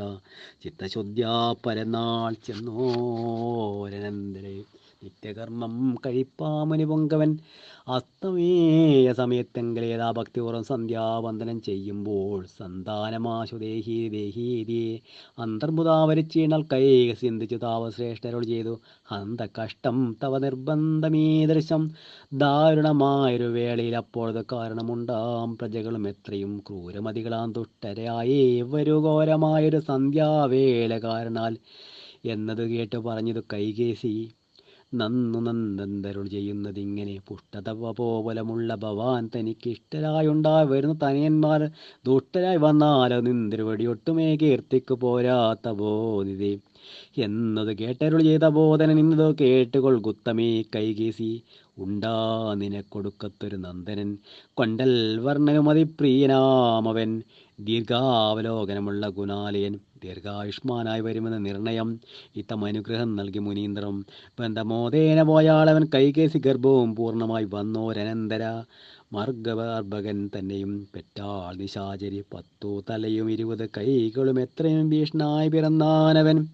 A: ചിത്തശുദ്ധ്യാ പരനാൾ ചെന്നോരനന്തരെ നിത്യകർമ്മം കഴിപ്പാമുനി പൊങ്കവൻ അസ്തമേയ സമയത്തെങ്കിലേതാ ഭക്തിപൂർവ്വം സന്ധ്യാവന്ദനം ചെയ്യുമ്പോൾ സന്താനമാശു ദേഹീതിയെ അന്തർമുതാവരിച്ചീണൽ കൈക ചിന്തിച്ചു താവശ്രേഷ്ഠരോട് ചെയ്തു അന്ത കഷ്ടം തവ നിർബന്ധമീദൃശം ദാരുണമായൊരു വേളയിൽ അപ്പോഴത് കാരണമുണ്ടാം പ്രജകളും എത്രയും ക്രൂരമതികളാം ദുഷ്ടരായേ വരുഘോരമായൊരു സന്ധ്യാവേള കാരണാൽ എന്നത് കേട്ട് പറഞ്ഞത് കൈകേസി നന്ദന്തരുൾ ചെയ്യുന്നതിങ്ങനെ പുഷ്ടതപോലമുള്ള ഭവാൻ തനിക്കിഷ്ടരായുണ്ടായി വരുന്ന തനയന്മാർ ദുഷ്ടരായി വന്നാലോ നിന്തിരുവടി ഒട്ടുമേ കീർത്തിക്കു പോരാത്ത ബോധിതേ എന്നത് കേട്ടരുൾ ചെയ്ത ബോധന നിന്നതോ കേട്ടുകൊൾ ഗുത്തമേ കൈകേസി ഉണ്ടാ നിനക്കൊടുക്കത്തൊരു നന്ദനൻ കൊണ്ടൽ വർണ്ണനുമതിപ്രിയനാമവൻ ദീർഘാവലോകനമുള്ള ഗുണാലയൻ ദീർഘായുഷ്മാനായി വരുമെന്ന നിർണയം ഇത്തം അനുഗ്രഹം നൽകി മുനീന്ദ്രം ബന്ധമോദേന പോയാളവൻ കൈകേസി ഗർഭവും പൂർണ്ണമായി വന്നോരനന്തര മാർഗവർഭകൻ തന്നെയും പെറ്റാൾ നിശാചരി 10 തലയും 20 കൈകളും എത്രയും ഭീഷണായി പിറന്നാനവൻ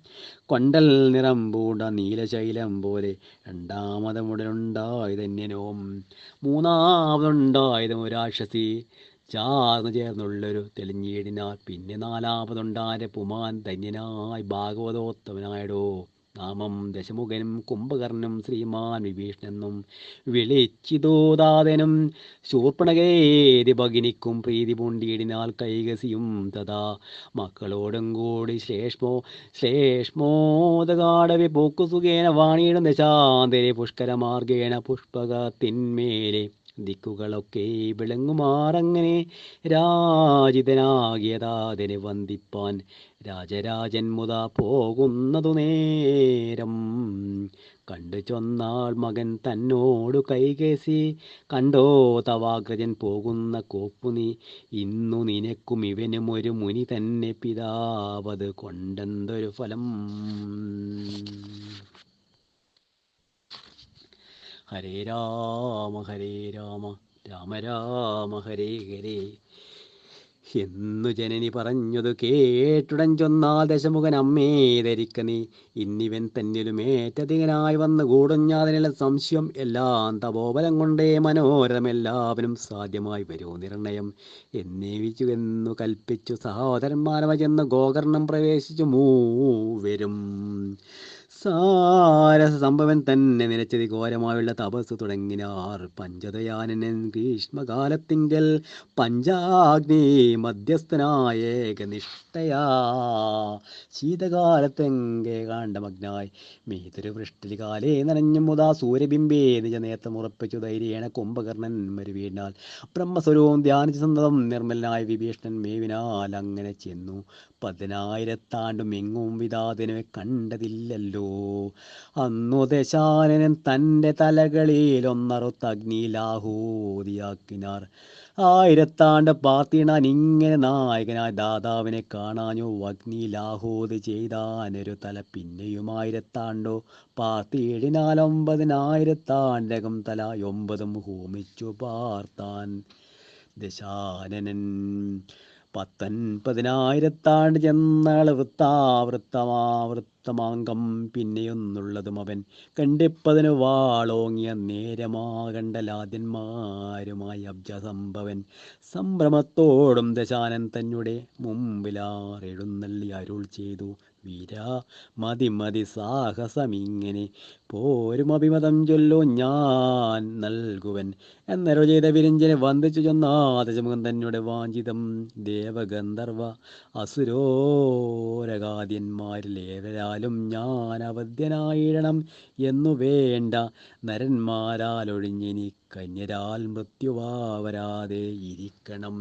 A: കൊണ്ടൽ നിറം പൂണ്ട നീലശൈലം പോലെ രണ്ടാമതുടനുണ്ടായതന്യനോം മൂന്നാമതുണ്ടായതും രാക്ഷസി ചാർന്നു ചേർന്നുള്ളൊരു തെളിഞ്ഞീടിനാൽ പിന്നെ നാലാമതുണ്ടാരെ പുമാൻ ധന്യനായി ഭാഗവതോത്തമനായടോ നാമം ദശമുഖനും കുംഭകർണനും ശ്രീമാൻ വിഭീഷണെന്നും വിളിച്ചിതോദാതനും ശൂർപ്പണകേതി ഭഗിനിക്കും പ്രീതി പൂണ്ടിയിടിനാൽ കൈകസിയും തഥാ മക്കളോടും കൂടി ശ്ലേഷ്മോദകാടവി പോക്കുസുഖേന വാണിയിടും ദശാന്തരെ പുഷ്കരമാർഗേണ പുഷ്പകത്തിന്മേലെ ദിക്കുകളൊക്കെ വിളങ്ങുമാറങ്ങനെ രാജിതനാകിയതാതിനെ വന്ദിപ്പാൻ രാജരാജൻ മുത പോകുന്നതു നേരം കണ്ടു ചൊന്നാൾ മകൻ തന്നോടു കൈകേസി കണ്ടോ തവാഗ്രജൻ പോകുന്ന കോപ്പു നീ ഇന്നു നിനക്കും ഇവനും ഒരു മുനി തന്നെ പിതാവത് കൊണ്ടെന്തൊരു ഫലം. ഹരേ രാമ രാമ രാമ ഹരേ ഹരേ എന്നു ജനനി പറഞ്ഞതു കേട്ടുടൻ ചൊന്നാൽ ദശമുഖൻ അമ്മേ ധരിക്ക നീ ഇന്നിവൻ തന്നിലുമേറ്റധികനായി വന്ന് കൂടുഞ്ഞാതിനുള്ള സംശയം എല്ലാം തപോബലം കൊണ്ടേ മനോരഥമെല്ലാവരും സാധ്യമായി വരൂ നിർണയം എന്നേവിച്ചു എന്നു കൽപ്പിച്ചു സഹോദരന്മാരവ ചെന്ന് ഗോകർണം പ്രവേശിച്ചു മൂവരും സാരസ സംഭവൻ തന്നെ നിലച്ചതി ഘോരമായുള്ള തപസ് തുടങ്ങിനാർ പഞ്ചതയാനൻ ഗ്രീഷ്മകാലത്തിങ്കൽ പഞ്ചാഗ്നി മധ്യസ്ഥനായ ഏകനിഷ്ഠയാ ശീതകാലത്തെങ്കെ കാണ്ഡമഗ്നായി മീതൊരു വൃഷ്ടിലി കാലേ നനഞ്ഞു മുതാ സൂര്യബിംബേ നിജ നേത്രമുറപ്പിച്ചു ധൈര്യേണ കുംഭകർണൻ മരുവീണാൽ ബ്രഹ്മസ്വരൂപം ധ്യാനിച്ചു സന്തതം നിർമ്മലനായ വിഭീഷണൻ മേവിനാൽ അങ്ങനെ ചെന്നു 10,000 എങ്ങും വിധാതിനെ കണ്ടതില്ലല്ലോ. അന്നു ദശാനനൻ തൻ്റെ തലകളിൽ ഒന്നറുത്ത അഗ്നിയിലാഹൂതിയാക്കിനാർ. 1000 പാർത്തിടാൻ ഇങ്ങനെ നായകനായ ദാതാവിനെ കാണാഞ്ഞു അഗ്നിയിലാഹൂതി ചെയ്താനൊരു തല പിന്നെയും 1000 പാർത്തിയിടിനാൽ 9,000 തല 9 ഹോമിച്ചു പാർത്താൻ ദശാനനൻ. 19,000 ചെന്നാള് വൃത്തമാങ്കം പിന്നെയൊന്നുള്ളതും അവൻ കണ്ടിപ്പതിന് വാളോങ്ങിയ നേരമാകണ്ടലാദ്യന്മാരുമായി അബ്ജസംഭവൻ സംഭ്രമത്തോടും ദശാനൻ തന്നെ മുമ്പിലാറെഴുന്നള്ളി അരുൾ ചെയ്തു വീരാ മതി സാഹസമിങ്ങനെ പോരും അഭിമതം ചൊല്ലോ ഞാൻ നൽകുവൻ എന്നരോ ചെയ്ത വിരിഞ്ചനെ വന്ദിച്ചു ചൊന്നാദശമുഖൻ തന്നെ വാഞ്ചിതം ദേവഗന്ധർവ അസുരോരകാദ്യന്മാരിൽ ഏവരാലും ഞാൻ അവധ്യനായിടണം എന്നു വേണ്ട നരന്മാരാലൊഴിഞ്ഞെനി കന്യരാൽ മൃത്യുവാവരാതെ ഇരിക്കണം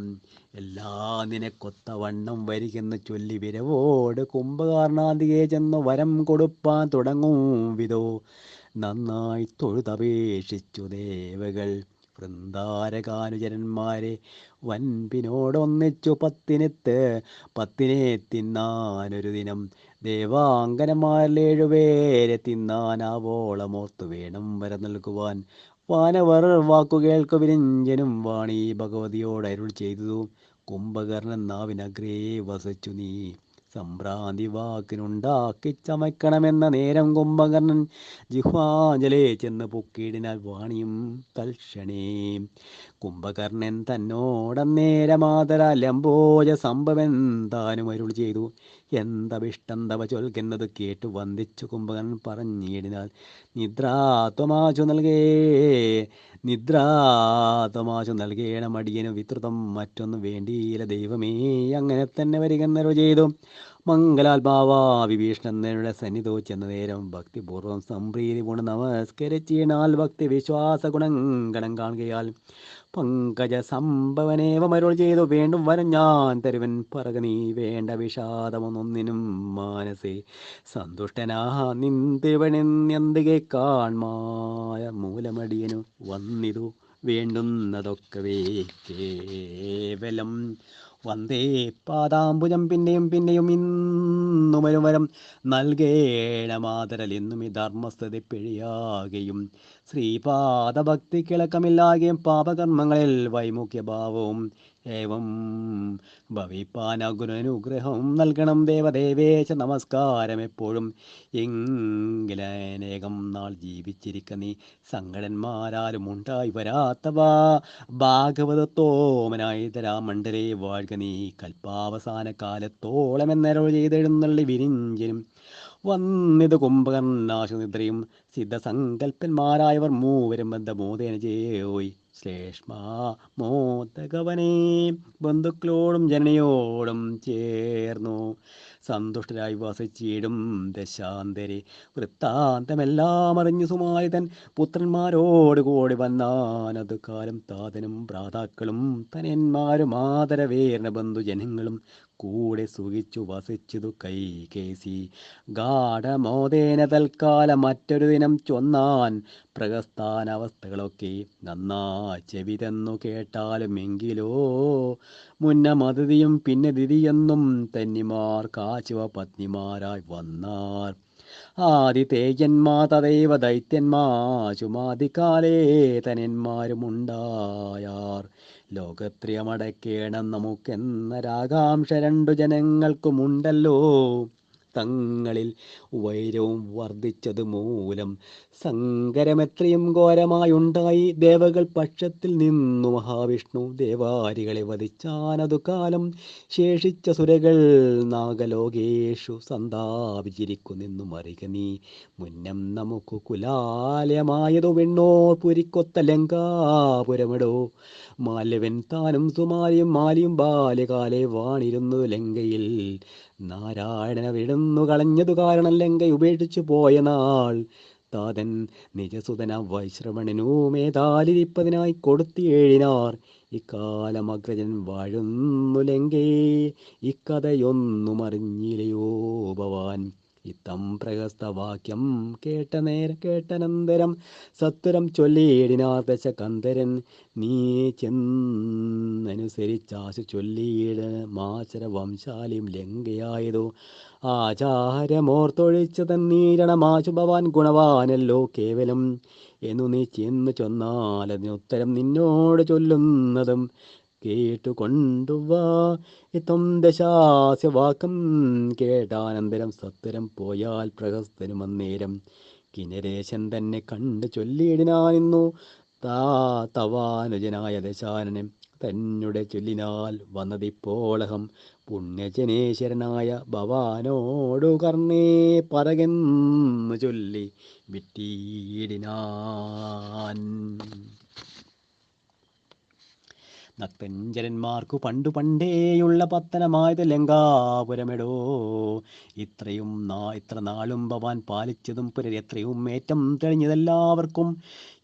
A: എല്ലാ നിനക്കൊത്തവണ്ണം വരികെന്ന് ചൊല്ലി വിരവോട് കുംഭകർണാദികെ ചെന്നു വരം കൊടുപ്പാൻ തുടങ്ങും വിധോ നന്നായി തൊഴുതപേക്ഷിച്ചു ദേവകൾ വൃന്ദാരകാനുചരന്മാരെ വൻപിനോടൊന്നിച്ചു 10 തിന്നാനൊരു ദിനം ദേവാംഗനമാരിൽ 7 പേരെ തിന്നാനാവോളമോർത്തു വേണം വര നൽകുവാൻ. വാനവർ വാക്കുകേൾക്കു വിരിഞ്ചനും വാണി ഭഗവതിയോട് അരുൾ ചെയ്തു കുംഭകർണൻ നാവിനഗ്രേ വസിച്ചു നീ സംഭ്രാന്തി വാക്കിനുണ്ടാക്കി ചമയ്ക്കണമെന്ന നേരം കുംഭകർണൻ ജിഹ്വാഞ്ജലേ ചെന്ന് പൊക്കിയിടിനാൽ വാണിയും തൽക്ഷണേ. കുംഭകർണൻ തന്നോടന്നേരമാതര ലംബോജ സംഭവൻ താനും അരുൾ ചെയ്തു എന്തഭിഷ്ടം തവ ചൊൽക്കുന്നത് കേട്ടു വന്ദിച്ചു കുംഭകർണൻ പറഞ്ഞിടിനാൽ നിദ്രാത്വമാശു നൽകേണം അടിയനു വിതൃതം മറ്റൊന്നു വേണ്ടിയില്ല ദൈവമേ അങ്ങനെ തന്നെ വരികെന്നരു ചെയ്തു. മംഗലാത്മാവാ വിഭീഷണന്റെ സന്നിധോ ചെന്ന നേരം ഭക്തിപൂർവം സംപ്രീതി ഗുണ നമസ്കരിച്ചിനാൽ ഭക്തി വിശ്വാസ ഗുണങ്കണം കാണുകയാൽ പങ്കജ സംഭവനേവമരുൾ ചെയ്തു വീണ്ടും വരം ഞാൻ തരുവൻ പറക നീ വേണ്ട വിഷാദമൊന്നൊന്നിനും മാനസേ സന്തുഷ്ടനാ നിന്തിവനെന്തികെ കാൺമായ മൂലമടിയനു വന്നിതു വേണ്ടുന്നതൊക്കവേ കേവലം വന്ദേ പാദാംബുജം പിന്നെയും പിന്നെയും ഇന്നുമൊരു വരം നൽകേണമാതരൽ എന്നും ഈ ധർമ്മസ്ഥിതി പിഴയാകുകയും ശ്രീപാദഭക്തി കിളക്കമില്ലാകുകയും പാപകർമ്മങ്ങളിൽ വൈമുഖ്യഭാവവും ഏവം ഭവിപ്പാൻ ഗുരുനുഗ്രഹം നൽകണം ദേവദേവേശ നമസ്കാരം എപ്പോഴും എങ്കിലനേകം നാൾ ജീവിച്ചിരിക്ക നീ സങ്കടന്മാരാലും ഉണ്ടായി വരാത്തവ ഭാഗവതത്തോമനായി തരാമണ്ഡലേ വാഴ്ക നീ കൽപ്പാവസാന കാലത്തോളം എന്നരോ ചെയ്തെഴുന്നള്ളി വിരിഞ്ചിനും വന്നിത് കുംഭകർണാശുനിദ്രയും സിദ്ധസങ്കൽപ്പന്മാരായവർ മൂവരും ബന്ധമോദേന ചെയ്യോയി ശ്ലേഷ്മാ മോദകവനേ ബന്ധുക്കളോടും ജനനയോടും ചേർന്നു സന്തുഷ്ടരായി വസിച്ചിടും ദശാന്തരെ വൃത്താന്തമെല്ലാം അറിഞ്ഞു സുമാരിതൻ പുത്രന്മാരോട് കൂടി വന്നാനത് കാലം താതനും ഭ്രാതാക്കളും തനന്മാരും ആദരവേർന്ന ബന്ധുജനങ്ങളും കൂടെ സുഖിച്ചു വസിച്ചതു കൈകേസി ഗാഠമോദേന തൽക്കാലം മറ്റൊരു ദിനം ചൊന്നാൻ പ്രകസ്ഥാനാവസ്ഥകളൊക്കെ നന്നാ ചെവി തന്നു കേട്ടാലും എങ്കിലോ മുന്നമതിഥിയും പിന്നെ ദിതിയെന്നും തന്നിമാർ കാശിവ പത്നിമാരായി വന്നാർ ആദിതേജന്മാ തദൈവ ദൈത്യന്മാശുമാദികാലേ തനന്മാരുമുണ്ടായാർ ലോകത്രിയമടക്കേണം നമുക്കെന്നൊരാകാംക്ഷ രണ്ടു ജനങ്ങൾക്കുമുണ്ടല്ലോ തങ്ങളിൽ വൈരവും വർദ്ധിച്ചത് മൂലം സങ്കരമെത്രയും ഘോരമായുണ്ടായി ദേവകൾ പക്ഷത്തിൽ നിന്നു മഹാവിഷ്ണു ദേവാരികളെ വധിച്ചാനതു കാലം ശേഷിച്ച സുരകൾ നാഗലോകേഷു സന്താപിച്ചിരിക്കുന്നെന്നും അറിക നീ മുന്നം നമുക്ക് കുലാലയമായതു വെണ്ണോർ പുരിക്കൊത്ത ലങ്കാപുരമിടോ മാല്യവൻ താനും സുമാലിയും മാലിയും ബാല്യകാലെ വാണിരുന്നു ലങ്കയിൽ നാരായണന വിടുന്നു കളഞ്ഞതു കാരണം ലങ്ക ഉപേക്ഷിച്ചു പോയ നാൾ താതൻ നിജസുതന വൈശ്രവണനു മേധാലിരിപ്പതിനായി കൊടുത്തിയേഴിനാർ ഇക്കാലം അഗ്രജൻ വാഴുന്നു ലങ്കേ ഇക്കഥയൊന്നും അറിഞ്ഞില്ലയോ ഭവാൻ ഇത്തം പ്രഹസ്തവാക്യം കേട്ടനന്തരം സത്വരം ചൊല്ലിയിടിനാർ ദശകന്ധരൻ നീ ചെന്നനുസരിച്ചാശു ചൊല്ലിയിട മാചര വംശാലിയും ലങ്കയായതോ ആചാര്യമോർത്തൊഴിച്ചു തന്നീരണമാശു ഭവാൻ ഗുണവാനല്ലോ കേവലം എന്നു നീ ചെന്നു ചൊന്നാൽ അതിനുത്തരം നിന്നോട് ചൊല്ലുന്നതും കേട്ടുകൊണ്ടുവാ ഇത്തം ദശാസ്യവാക്കം കേട്ടാനന്തരം സത്വരം പോയാൽ പ്രഹസ്തനും അന്നേരം കിന്നരേശൻ തന്നെ കണ്ടു ചൊല്ലിയിടിനാനിന്നു തവാനുജനായ ദശാനനം തന്നെ ചൊല്ലിനാൽ വന്നതിപ്പോളഹം പുണ്യജനേശ്വരനായ ഭവാനോടു കർണേ പറകെന്നു ചൊല്ലി വിട്ടീടിനാൻ. നക്തഞ്ചരന്മാർക്കു പണ്ടു പണ്ടേയുള്ള പത്തനമായത് ലങ്കാപുരമെടോ ഇത്ര നാളും ഭവാൻ പാലിച്ചതും പുരരെത്രയും ഏറ്റം തെളിഞ്ഞതെല്ലാവർക്കും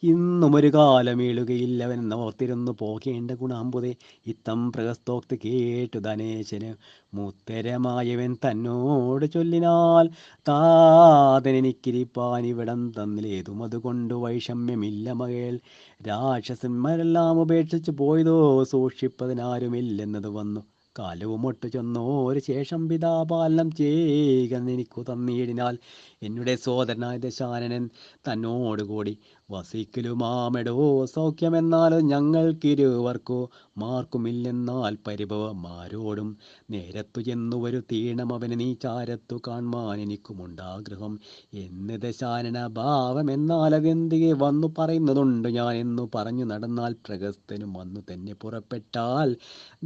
A: ഇന്നും ഒരു കാലം വീഴുകയില്ലവൻ ഓർത്തിരുന്നു പോകേണ്ട ഗുണാമ്പുതേ ഇത്തം പ്രഹസ്തോക്തി കേട്ടു ധനേശന് മൂത്തരമായവൻ തന്നോട് ചൊല്ലിനാൽ താതനെനിക്കിരിപ്പാൻ ഇവിടം തന്നിലേതും അതുകൊണ്ട് വൈഷമ്യമില്ല മകൾ രാക്ഷസന്മാരെല്ലാം ഉപേക്ഷിച്ചു പോയതോ സൂക്ഷിപ്പതിനാരുമില്ലെന്നത് വന്നു കാലവും ഒട്ടു ചെന്നോരു ശേഷം പിതാപാലനം ചെയ്യുക എനിക്കു തന്നീടിനാൽ എന്നുടെ സോദരനായ ദശാനനൻ തന്നോടുകൂടി വസിക്കലുമാമെടോ സൗഖ്യമെന്നാലോ ഞങ്ങൾക്കിരുവർക്കോ മാർക്കുമില്ലെന്നാൽ പരിഭവമാരോടും നേരത്തു ചെന്നു ഒരു തീണം അവന് നീ ചാരത്തു കാൺമാൻ എനിക്കുമുണ്ടാഗ്രഹം എന്ന് ദശാനന ഭാവം എന്നാൽ അതെന്തികെ വന്നു പറയുന്നതുണ്ട് ഞാൻ എന്നു പറഞ്ഞു നടന്നാൽ പ്രഗസ്തനും വന്നു തന്നെ പുറപ്പെട്ടാൽ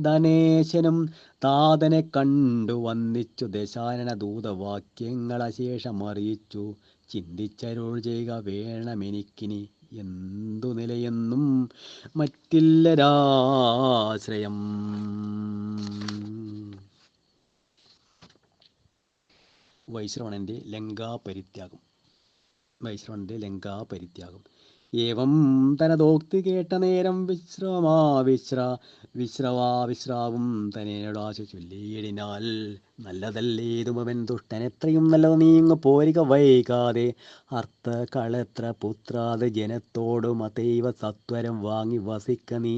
A: ധനേശനും താതനെ കണ്ടു വന്ദിച്ചു ദശാനന ദൂതവാക്യങ്ങളശേഷം അറിയിച്ചു ചിന്തിച്ചരുൾ ചെയ്യുക വേണമെനിക്കിനി എന്തു നിലയെന്നും മറ്റില്ലരാശ്രയം. വൈശ്രവണന്റെ ലങ്കാപരിത്യാഗം. ഏവം തനതോക്തി കേട്ട നേരം വിശ്രാവും തനേനോടാശു ചൊല്ലിയിടിനാൽ നല്ലതല്ലേതുമവൻ ദുഷ്ടൻ എത്രയും നല്ലത് നീങ്ങു പോരിക വൈകാതെ അർത്ഥ കളത്ര പുത്രാത് ജനത്തോടും അതൈവ സത്വരം വാങ്ങി വസിക്ക നീ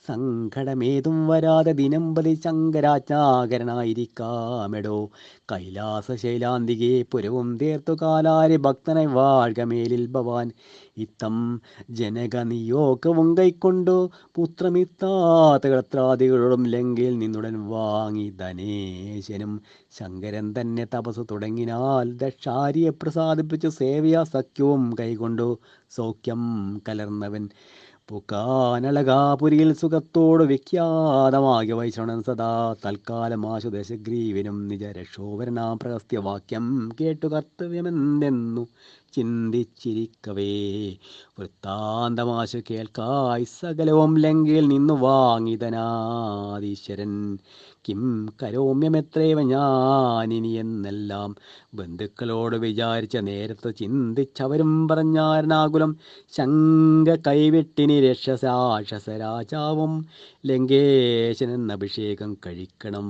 A: സങ്കടമേതും വരാതെ ദിനംപതി ശങ്കരാജ്ഞാകരനായിരിക്കാമെടോ കൈലാസ ശൈലാന്തികെ പുരവും തീർത്തു കാലാരി ഭക്തനായി വാഴ്ക മേലിൽ ഭവാൻ ഇത്തം ജനക നിയോഗവും കൈക്കൊണ്ടു പുത്രമിത്താതകളത്രാദികളോടും ലങ്കയിൽ നിന്നുടൻ വാങ്ങി ധനേശനും ശങ്കരൻ തന്നെ തപസ് തുടങ്ങിനാൽ ദക്ഷാരിയെ പ്രസാദിപ്പിച്ചു സേവയാ സഖ്യവും കൈകൊണ്ടു സൗഖ്യം കലർന്നവൻ പുക്കാനളകാപുരിയിൽ സുഖത്തോട് വിഖ്യാതമാകിയ വൈശ്രവണൻ സദാ തൽക്കാലം ആശുദശഗ്രീവനും നിജരക്ഷോഭരനാം പ്രഹസ്ത്യവാക്യം കേട്ടു കർത്തവ്യമെന്തെന്നു ചിന്തിച്ചിരിക്കവേ വൃത്താന്തമാശു കേൾക്കായി സകലവും ലങ്കയിൽ നിന്നു വാങ്ങിതനാദീശ്വരൻ കിം കരോമ്യമെത്രേവ ഞാനിനി എന്നെല്ലാം ബന്ധുക്കളോട് വിചാരിച്ച നേരത്ത് ചിന്തിച്ചവരും പറഞ്ഞാരനാകുലം ശങ്ക കൈവിട്ടിനി രക്ഷസാക്ഷസരാജാവും ലങ്കേശനെന്ന അഭിഷേകം കഴിക്കണം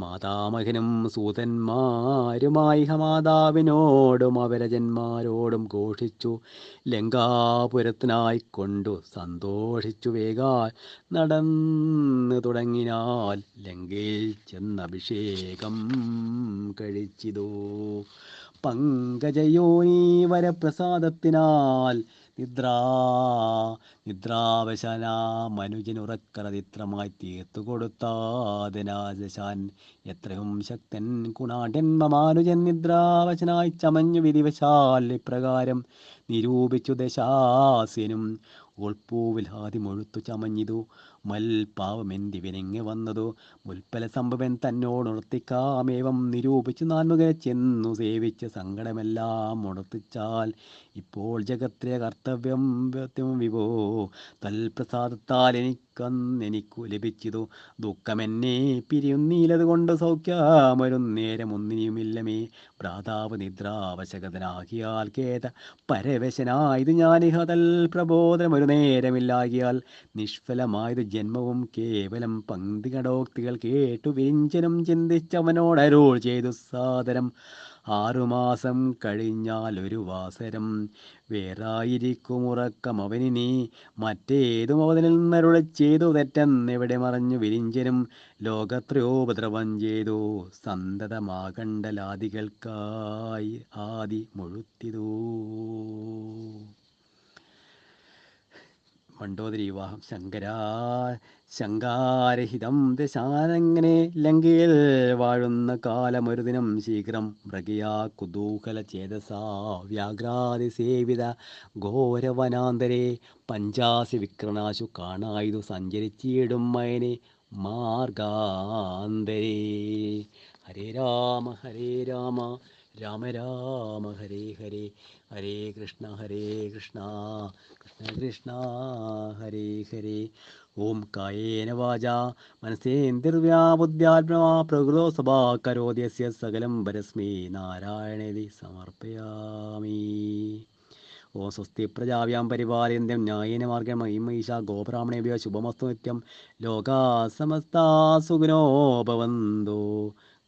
A: മാതാമഹനും സൂതന്മാരുമായി മാതാവിനോടും അവരജന്മാരോടും ഘോഷിച്ചു ലങ്കാപുരത്തിനായിക്കൊണ്ടു സന്തോഷിച്ചു വേഗാ നടന്നു തുടങ്ങിനാൽ ലങ്കയിൽ ചെന്നഭിഷേകം കഴിച്ചിതോ പങ്കജയോനി വരപ്രസാദത്തിനാൽ നിദ്രാവശന മനുജനുറക്കറതിത്രമായി തീർത്തു കൊടുത്താതിനാശാൻ എത്രയും ശക്തൻ കുണാഢൻ മമാനുജൻ നിദ്രാവശനായി ചമഞ്ഞു വിധിവശാൽ ഇപ്രകാരം നിരൂപിച്ചു ദശാസ്യനും ഉൾപ്പൂവിലാതി മുഴുത്തു ചമഞ്ഞിതു മൽപാവമെന്തി വിനങ്ങി വന്നതു മുൽപ്പല സംഭവൻ തന്നോടുണർത്തിക്കാമേവം നിരൂപിച്ചു നാൻമുഖനെ ചെന്നു സേവിച്ച് സങ്കടമെല്ലാം ഉണർത്തിച്ചാൽ ഇപ്പോൾ ജഗത്തിലെ കർത്തവ്യം വിഭോ തൽപ്രസാദത്താൽ എനിക്കു ലഭിച്ചിതു ദുഃഖമെന്നെ പിരിയുന്നീലതുകൊണ്ട് സൗഖ്യമൊരും നേരം ഒന്നിനുമില്ലമേ ഭ്രാതാവ് നിദ്രാവശകതനാകിയാൽ കേത പരവശനായത് ഞാനിഹ തൽ പ്രബോധനമൊരു നേരമില്ലാകിയാൽ നിഷ്ഫലമായത് ജന്മവും കേവലം പങ്ക്തികടോക്തികൾ കേട്ടു വിരിഞ്ചനും ചിന്തിച്ചവനോടരുൾ ചെയ്തു സാദരം 6 മാസം കഴിഞ്ഞാൽ ഒരു വാസരം വേറായിരിക്കും അവനിനി മറ്റേതും അവനിൽ നിന്നരുളി ചെയ്തു തെറ്റെന്നെവിടെ മറഞ്ഞു വിരിഞ്ചനും ലോകത്രയോപദ്രവം ചെയ്തു സന്തതമാകണ്ഡലാദികൾക്കായി ആദി മുഴുത്തിതൂ മണ്ഡോദരി വിവാഹം ശങ്കാരഹിതം ദശാനങ്ങനെ ലങ്കയിൽ വാഴുന്ന കാലമൊരു ദിനം ശീഘ്രം മൃഗയാ കുതൂഹല ചേതസാ വ്യാഘ്രാതി സേവിത ഘോരവനാന്തരെ പഞ്ചാസി വിക്രണാശു കാണായിതു സഞ്ചരിച്ചിടും മയനെ മാർഗാന്തരേ ഹരേ രാമ രാമ രാമ ഹരേ ഹരേ ഹരേ കൃഷ്ണ കൃഷ്ണ കൃഷ്ണ ഹരേ ഹരേ ഓം കായേന വാചാ മനസേന്ദ്രിർവ്യാബുദ്ധ്യാത്മനാ പ്രകൃതോ സ്വഭാ കരോതി യസ്യ സകലം പരസ്മൈ നാരായണേതി സമർപ്പയാമി. ഓം സ്വസ്തി പ്രജാഭ്യാം പരിപാലയന്ത്യം ന്യായേന മാർഗ്ഗേണ മഹിം മഹിഷാ ഗോബ്രാഹ്മണേഭ്യോ ശുഭമസ്തു നിത്യം ലോകാ സമസ്താ സുഖിനോ ഭവന്തു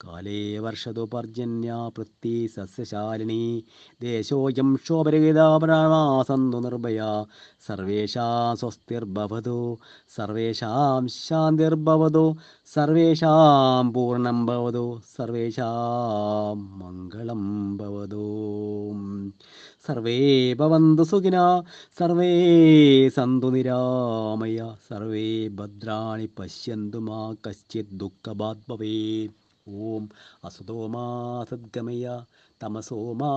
A: കാലേ വർഷതു പർജന്യ പൃഥ്വി സസ്യശാലിനി ദേശോയം ശോഭരഹിതാപരാസന്തു നിർഭയ സർവേഷാം സ്വസ്തിർഭവതു സർവേഷാം ശാന്തിർഭവതു സർവേഷാം പൂർണ്ണം ഭവതു സർവേഷാം മംഗളം ഭവതു സർവേ ഭവന്തു സുഖിനഃ സർവേ സന്തു നിരാമയ സർവേ ഭദ്രാണി പശ്യന്തു മാ കശ്ചിത് ദുഃഖഭാഗ് ഭവേത്. ഓം അസതോ മാ സദ്ഗമയ തമസോ മാ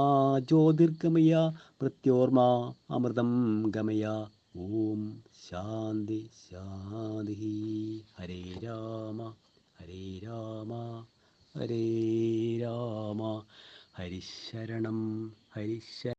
A: ജ്യോതിർഗമയ മൃത്യോർമാ അമൃതം ഗമയ. ഓം ശാന്തി ശാന്തി. ഹരേ രാമ ഹരേ രാമ ഹരേ രാമ ഹരിശരണം ഹരിശരണം.